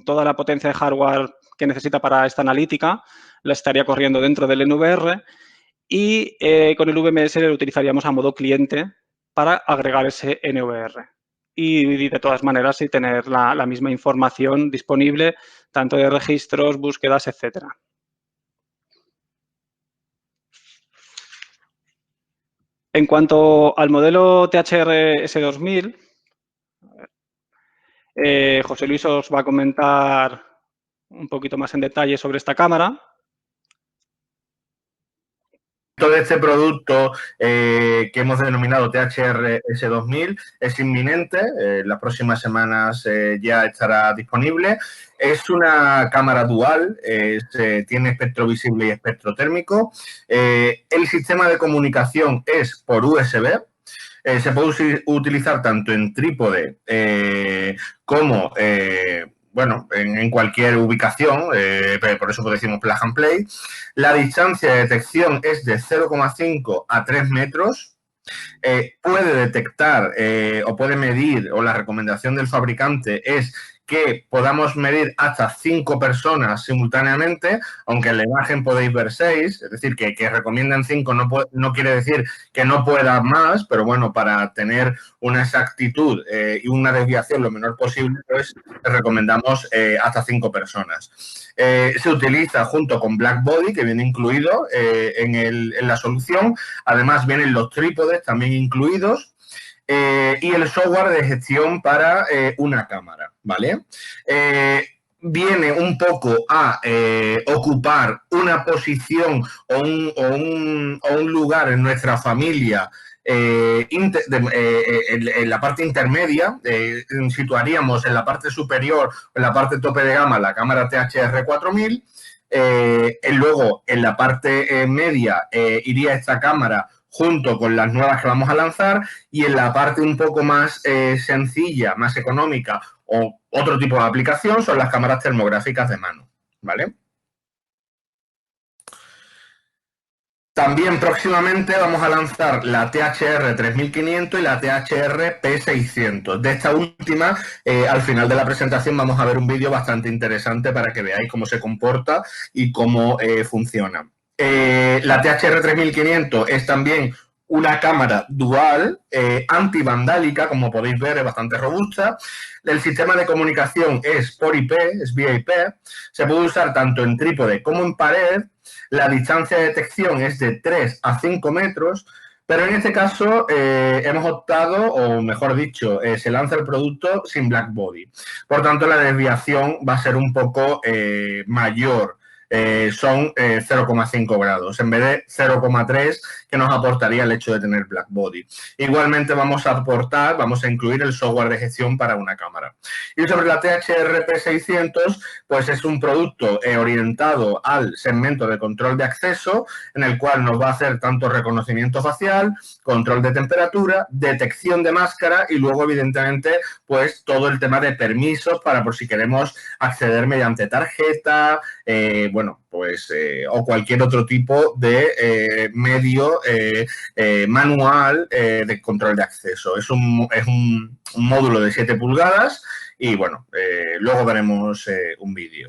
toda la potencia de hardware que necesita para esta analítica, la estaría corriendo dentro del NVR y con el VMS lo utilizaríamos a modo cliente para agregar ese NVR. Y de todas maneras, sí tener la misma información disponible, tanto de registros, búsquedas, etcétera. En cuanto al modelo THR S2000, José Luis os va a comentar un poquito más en detalle sobre esta cámara. de este producto que hemos denominado THR S2000 es inminente, las próximas semanas ya estará disponible. Es una cámara dual, tiene espectro visible y espectro térmico. El sistema de comunicación es por USB. Se puede utilizar tanto en trípode como bueno, en cualquier ubicación, por eso decimos plug and play. La distancia de detección es de 0,5 a 3 metros. Puede detectar o puede medir, o la recomendación del fabricante es que podamos medir hasta 5 personas simultáneamente, aunque en la imagen podéis ver 6, es decir, que recomiendan 5 no quiere decir que no pueda más, pero bueno, para tener una exactitud y una desviación lo menor posible, pues recomendamos hasta 5 personas. Se utiliza junto con Blackbody, que viene incluido en la solución. Además, vienen los trípodes también incluidos. Y el software de gestión para una cámara, ¿vale? Viene un poco a ocupar una posición o un lugar en nuestra familia en la parte intermedia. Situaríamos en la parte superior o en la parte tope de gama la cámara THR 4000. Luego, en la parte media iría esta cámara junto con las nuevas que vamos a lanzar, y en la parte un poco más sencilla, más económica o otro tipo de aplicación son las cámaras termográficas de mano, ¿vale? También próximamente vamos a lanzar la THR 3500 y la THR P600. De esta última, al final de la presentación vamos a ver un vídeo bastante interesante para que veáis cómo se comporta y cómo funciona. La THR 3500 es también una cámara dual, antivandálica, como podéis ver, es bastante robusta. El sistema de comunicación es por IP, es vía IP. Se puede usar tanto en trípode como en pared. La distancia de detección es de 3 a 5 metros, pero en este caso hemos optado, o mejor dicho, se lanza el producto sin Blackbody. Por tanto, la desviación va a ser un poco mayor. Son 0,5 grados en vez de 0,3 que nos aportaría el hecho de tener Blackbody. Igualmente vamos a incluir el software de gestión para una cámara. Y sobre la THR P600, pues es un producto orientado al segmento de control de acceso, en el cual nos va a hacer tanto reconocimiento facial, control de temperatura, detección de máscara y luego, evidentemente, pues todo el tema de permisos para por si queremos acceder mediante tarjeta, bueno, pues o cualquier otro tipo de medio manual de control de acceso. Es un módulo de 7 pulgadas y bueno, luego veremos un vídeo.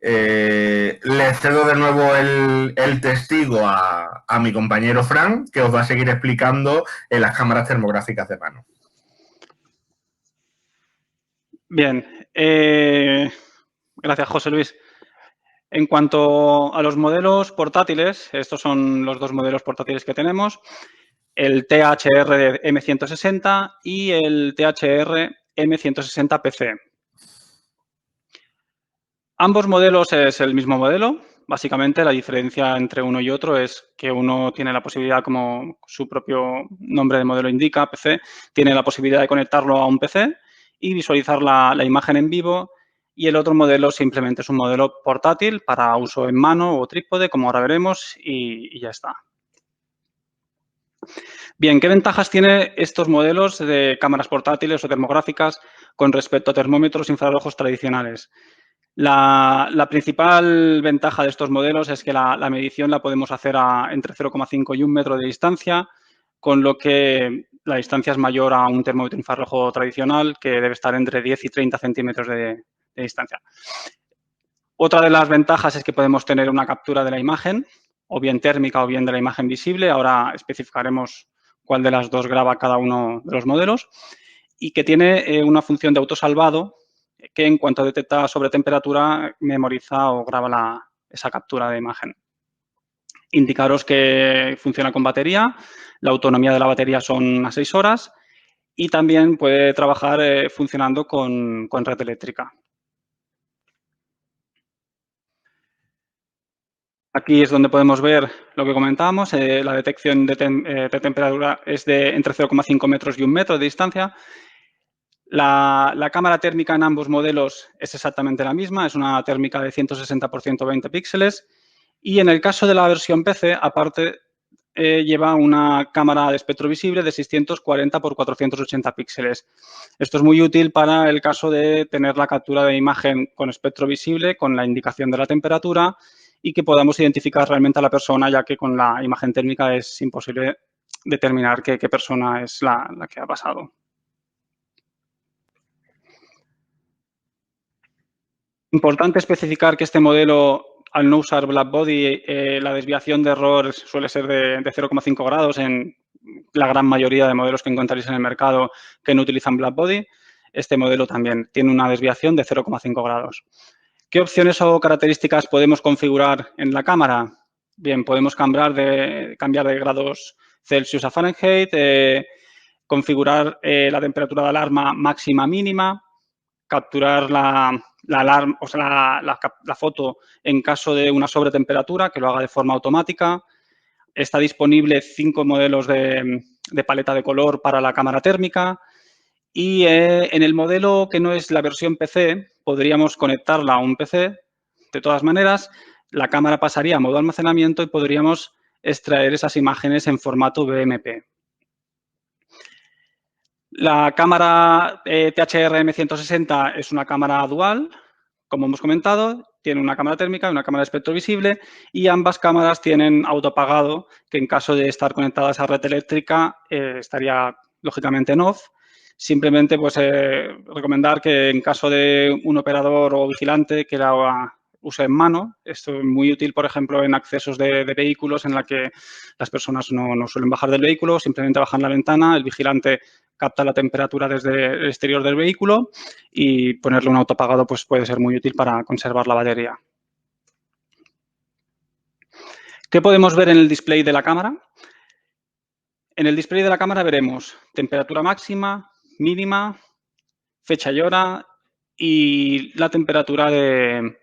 Le cedo de nuevo el testigo a mi compañero Fran, que os va a seguir explicando las cámaras termográficas de mano. Bien, gracias, José Luis. En cuanto a los modelos portátiles, estos son los dos modelos portátiles que tenemos, el THR M160 y el THR M160 PC. Ambos modelos es el mismo modelo. Básicamente, la diferencia entre uno y otro es que uno tiene la posibilidad, como su propio nombre de modelo indica, PC, tiene la posibilidad de conectarlo a un PC y visualizar la imagen en vivo, y el otro modelo simplemente es un modelo portátil para uso en mano o trípode, como ahora veremos, y ya está. Bien, ¿qué ventajas tienen estos modelos de cámaras portátiles o termográficas con respecto a termómetros infrarrojos tradicionales? La principal ventaja de estos modelos es que la medición la podemos hacer entre 0,5 y 1 metro de distancia, con lo que la distancia es mayor a un termómetro infrarrojo tradicional, que debe estar entre 10 y 30 centímetros de distancia. Otra de las ventajas es que podemos tener una captura de la imagen, o bien térmica o bien de la imagen visible. Ahora especificaremos cuál de las dos graba cada uno de los modelos, y que tiene una función de autosalvado que, en cuanto detecta sobretemperatura, memoriza o graba esa captura de imagen. Indicaros que funciona con batería. La autonomía de la batería son unas 6 horas y también puede trabajar funcionando con red eléctrica. Aquí es donde podemos ver lo que comentábamos. La detección de temperatura es de entre 0,5 metros y 1 metro de distancia. La cámara térmica en ambos modelos es exactamente la misma. Es una térmica de 160 por 120 píxeles. Y en el caso de la versión PC, aparte, lleva una cámara de espectro visible de 640 por 480 píxeles. Esto es muy útil para el caso de tener la captura de imagen con espectro visible, con la indicación de la temperatura y que podamos identificar realmente a la persona, ya que con la imagen térmica es imposible determinar qué persona es la que ha pasado. Importante especificar que este modelo, al no usar Blackbody, la desviación de error suele ser de 0,5 grados en la gran mayoría de modelos que encontraréis en el mercado que no utilizan Blackbody. Este modelo también tiene una desviación de 0,5 grados. ¿Qué opciones o características podemos configurar en la cámara? Bien, podemos cambiar de grados Celsius a Fahrenheit, configurar la temperatura de alarma máxima mínima, capturar la alarma, o sea, la foto en caso de una sobretemperatura, que lo haga de forma automática. Está disponible 5 modelos de paleta de color para la cámara térmica. Y en el modelo que no es la versión PC, podríamos conectarla a un PC. De todas maneras, la cámara pasaría a modo almacenamiento y podríamos extraer esas imágenes en formato BMP. La cámara THR M160 es una cámara dual, como hemos comentado, tiene una cámara térmica y una cámara de espectro visible y ambas cámaras tienen autoapagado, que en caso de estar conectadas a red eléctrica estaría lógicamente en off. Simplemente pues recomendar que en caso de un operador o vigilante que la use en mano. Esto es muy útil, por ejemplo, en accesos de vehículos en la que las personas no suelen bajar del vehículo, simplemente bajan la ventana, el vigilante capta la temperatura desde el exterior del vehículo y ponerle un autoapagado pues, puede ser muy útil para conservar la batería. ¿Qué podemos ver en el display de la cámara? En el display de la cámara veremos temperatura máxima, mínima, fecha y hora y la temperatura de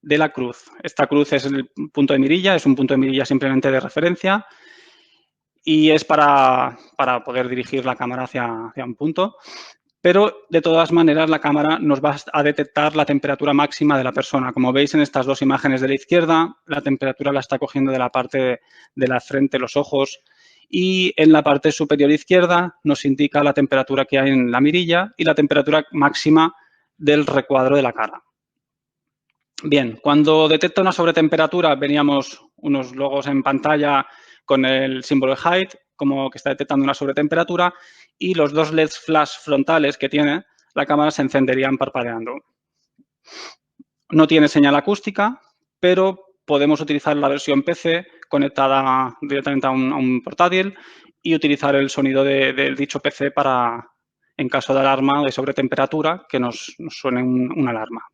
la cruz. Esta cruz es el punto de mirilla, es un punto de mirilla simplemente de referencia y es para poder dirigir la cámara hacia un punto. Pero, de todas maneras, la cámara nos va a detectar la temperatura máxima de la persona. Como veis en estas dos imágenes de la izquierda, la temperatura la está cogiendo de la parte de la frente, los ojos, y en la parte superior izquierda nos indica la temperatura que hay en la mirilla y la temperatura máxima del recuadro de la cara. Bien, cuando detecta una sobretemperatura, veníamos unos logos en pantalla con el símbolo de height, como que está detectando una sobretemperatura, y los dos LEDs flash frontales que tiene la cámara se encenderían parpadeando. No tiene señal acústica, pero podemos utilizar la versión PC conectada directamente a un portátil y utilizar el sonido de dicho PC para, en caso de alarma de sobretemperatura, que nos suene una alarma.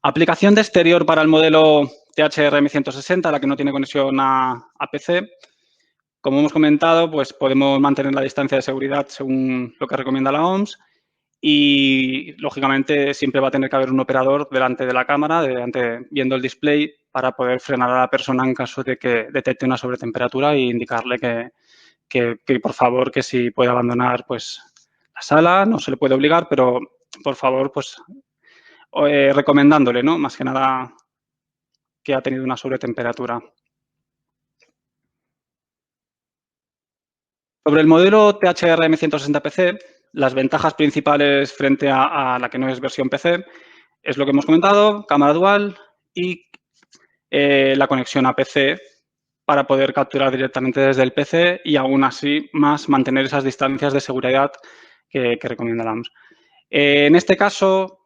Aplicación de exterior para el modelo THR M160, la que no tiene conexión a PC. Como hemos comentado, pues podemos mantener la distancia de seguridad según lo que recomienda la OMS y, lógicamente, siempre va a tener que haber un operador delante de la cámara, viendo el display, para poder frenar a la persona en caso de que detecte una sobretemperatura e indicarle que por favor, que si puede abandonar pues, la sala. No se le puede obligar, pero, por favor, pues recomendándole, ¿no? Más que nada que ha tenido una sobretemperatura. Sobre el modelo THR M160 PC, las ventajas principales frente a la que no es versión PC es lo que hemos comentado, cámara dual y la conexión a PC para poder capturar directamente desde el PC y aún así más mantener esas distancias de seguridad que recomienda la OMS. En este caso,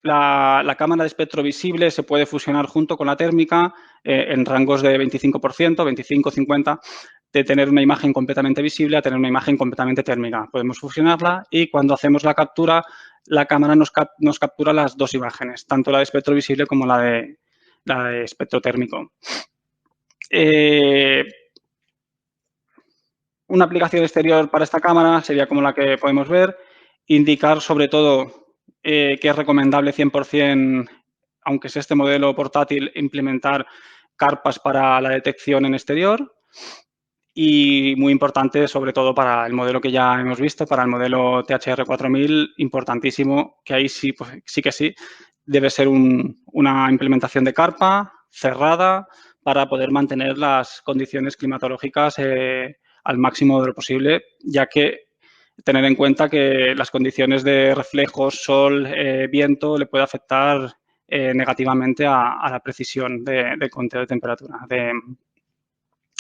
la cámara de espectro visible se puede fusionar junto con la térmica en rangos de 25%, 25-50%, de tener una imagen completamente visible a tener una imagen completamente térmica. Podemos fusionarla y cuando hacemos la captura, la cámara nos captura las dos imágenes, tanto la de espectro visible como la de espectro térmico. Una aplicación exterior para esta cámara sería como la que podemos ver, indicar sobre todo que es recomendable 100% aunque es este modelo portátil, implementar carpas para la detección en exterior. Y muy importante, sobre todo para el modelo que ya hemos visto, para el modelo THR 4000, importantísimo, que ahí sí, pues, sí que sí, debe ser una implementación de carpa cerrada para poder mantener las condiciones climatológicas al máximo de lo posible, ya que tener en cuenta que las condiciones de reflejos, sol, viento, le puede afectar negativamente a la precisión del conteo de temperatura, de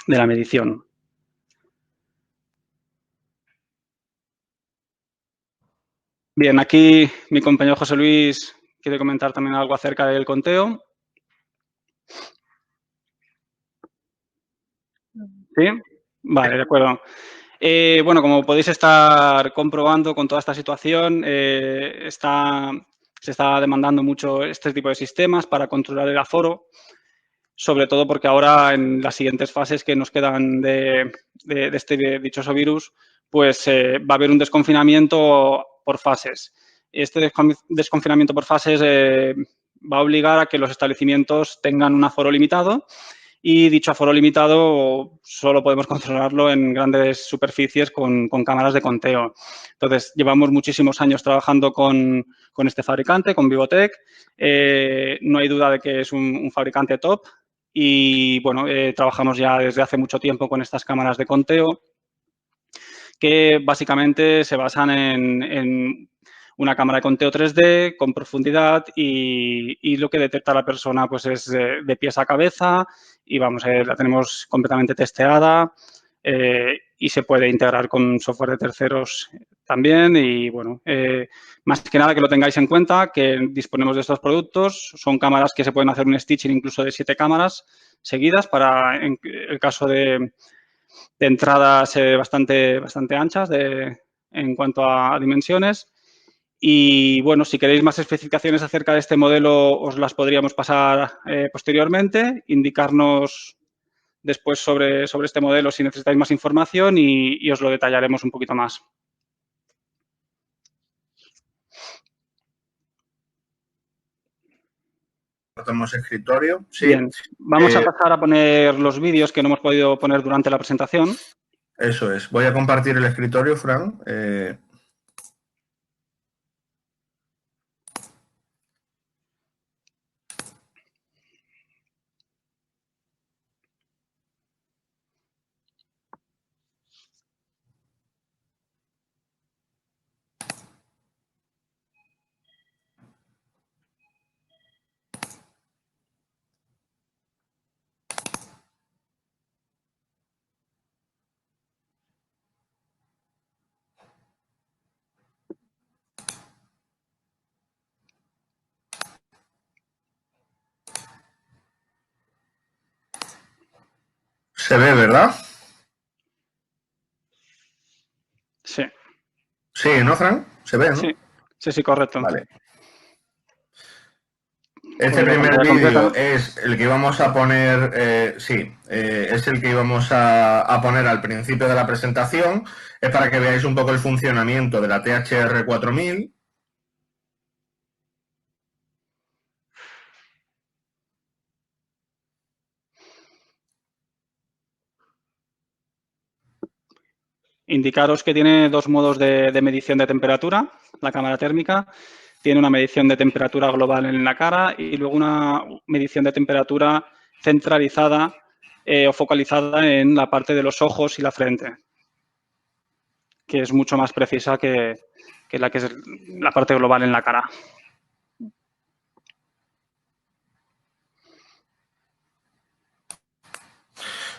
la medición. Bien, aquí mi compañero José Luis quiere comentar también algo acerca del conteo. ¿Sí? Vale, de acuerdo. Bueno, como podéis estar comprobando con toda esta situación, se está demandando mucho este tipo de sistemas para controlar el aforo, sobre todo porque ahora en las siguientes fases que nos quedan de este dichoso virus, pues va a haber un desconfinamiento por fases. Este desconfinamiento por fases va a obligar a que los establecimientos tengan un aforo limitado y dicho aforo limitado solo podemos controlarlo en grandes superficies con cámaras de conteo. Entonces, llevamos muchísimos años trabajando con este fabricante, con Vivotec. No hay duda de que es un fabricante top y, bueno, trabajamos ya desde hace mucho tiempo con estas cámaras de conteo que básicamente se basan en una cámara de conteo 3D con profundidad y lo que detecta la persona pues es de pies a cabeza y vamos, la tenemos completamente testeada y se puede integrar con software de terceros también y bueno, más que nada que lo tengáis en cuenta que disponemos de estos productos, son cámaras que se pueden hacer un stitching incluso de 7 cámaras seguidas para en el caso de entradas bastante anchas en cuanto a dimensiones. Y, bueno, si queréis más especificaciones acerca de este modelo, os las podríamos pasar posteriormente, indicarnos después sobre este modelo si necesitáis más información y os lo detallaremos un poquito más. Cortamos escritorio, sí. Bien, vamos a pasar a poner los vídeos que no hemos podido poner durante la presentación. Eso es. Voy a compartir el escritorio, Fran. Se ve, ¿verdad? Sí. Sí, ¿no, Fran? Se ve, ¿no? Sí, correcto. Vale. Este primer vídeo es el que íbamos a poner, es el que íbamos a poner al principio de la presentación. Es para que veáis un poco el funcionamiento de la THR 4000. Indicaros que tiene dos modos de medición de temperatura, la cámara térmica. Tiene una medición de temperatura global en la cara y luego una medición de temperatura centralizada o focalizada en la parte de los ojos y la frente, que es mucho más precisa que la que es la parte global en la cara.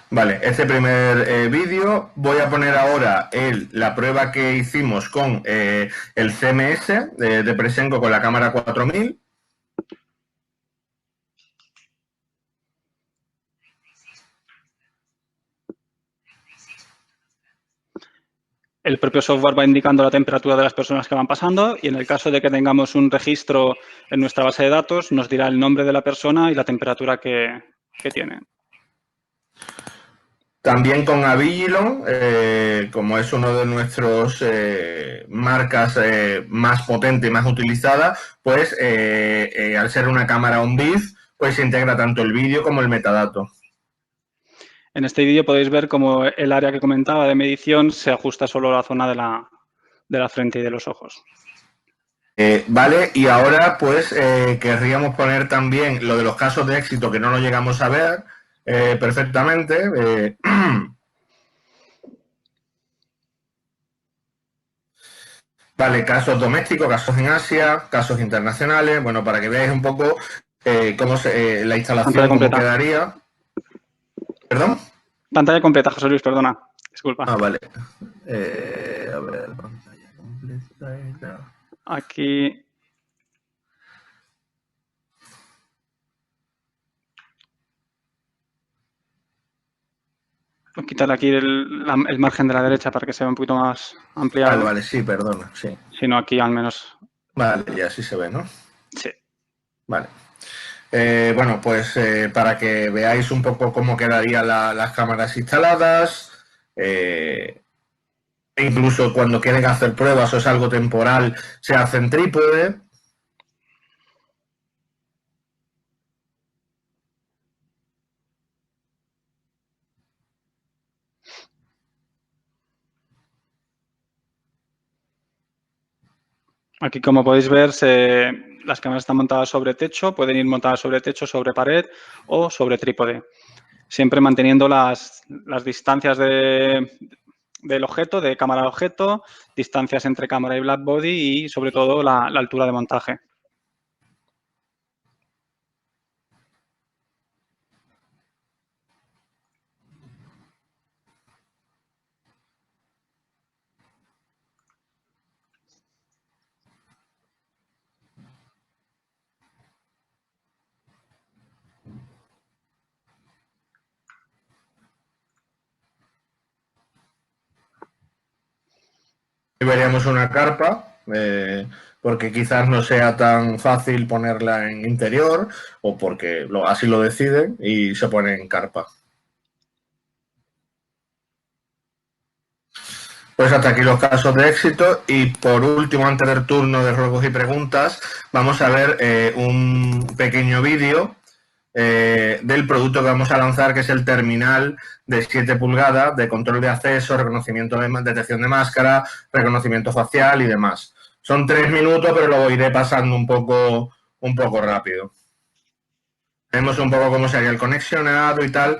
Vale, este primer vídeo voy a poner ahora la prueba que hicimos con el CMS de Presenco con la cámara 4000. El propio software va indicando la temperatura de las personas que van pasando y en el caso de que tengamos un registro en nuestra base de datos, nos dirá el nombre de la persona y la temperatura que tiene. También con Avigilon, como es uno de nuestros marcas más potente y más utilizada, pues al ser una cámara on-BIF, pues se integra tanto el vídeo como el metadato. En este vídeo podéis ver cómo el área que comentaba de medición se ajusta solo a la zona de la frente y de los ojos. Vale, y ahora pues querríamos poner también lo de los casos de éxito que no lo llegamos a ver perfectamente. Vale, casos domésticos, casos en Asia, casos internacionales, bueno, para que veáis un poco cómo la instalación, cómo quedaría. ¿Perdón? Pantalla completa, José Luis, perdona. Disculpa. Ah, vale. A ver, pantalla completa. Aquí. Voy a quitar aquí el margen de la derecha para que sea un poquito más ampliado. Vale, vale, sí, perdona, sí. Si no, aquí al menos. Vale, ya sí se ve, ¿no? Sí. Vale. Bueno, pues para que veáis un poco cómo quedarían las cámaras instaladas, incluso cuando quieren hacer pruebas o es algo temporal, se hace en trípode. Aquí, como podéis ver, las cámaras están montadas sobre techo, pueden ir montadas sobre techo, sobre pared o sobre trípode. Siempre manteniendo las distancias del objeto, de cámara al objeto, distancias entre cámara y black body y, sobre todo, la altura de montaje. Veríamos una carpa, porque quizás no sea tan fácil ponerla en interior o porque así lo deciden y se pone en carpa. Pues hasta aquí los casos de éxito y por último, antes del turno de ruegos y preguntas, vamos a ver un pequeño vídeo del producto que vamos a lanzar, que es el terminal de 7 pulgadas de control de acceso, reconocimiento de detección de máscara, reconocimiento facial y demás. Son 3 minutos, pero lo iré pasando un poco rápido. Vemos un poco cómo sería el conexionado y tal.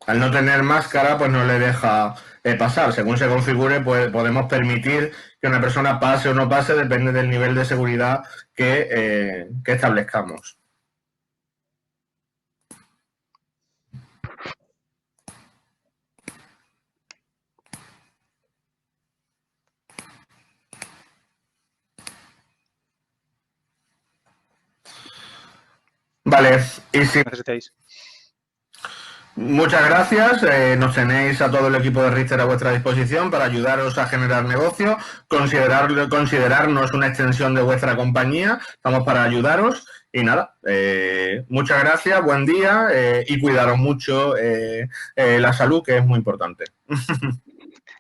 Al no tener máscara, pues no le deja pasar. Según se configure, pues podemos permitir que una persona pase o no pase, depende del nivel de seguridad que establezcamos. Vale, y si necesitéis. Muchas gracias. Nos tenéis a todo el equipo de Richter a vuestra disposición para ayudaros a generar negocio, considerarnos una extensión de vuestra compañía. Estamos para ayudaros. Y nada, muchas gracias, buen día y cuidaros mucho la salud, que es muy importante.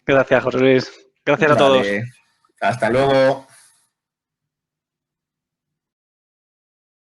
Gracias, José Luis. Gracias a todos. Hasta luego.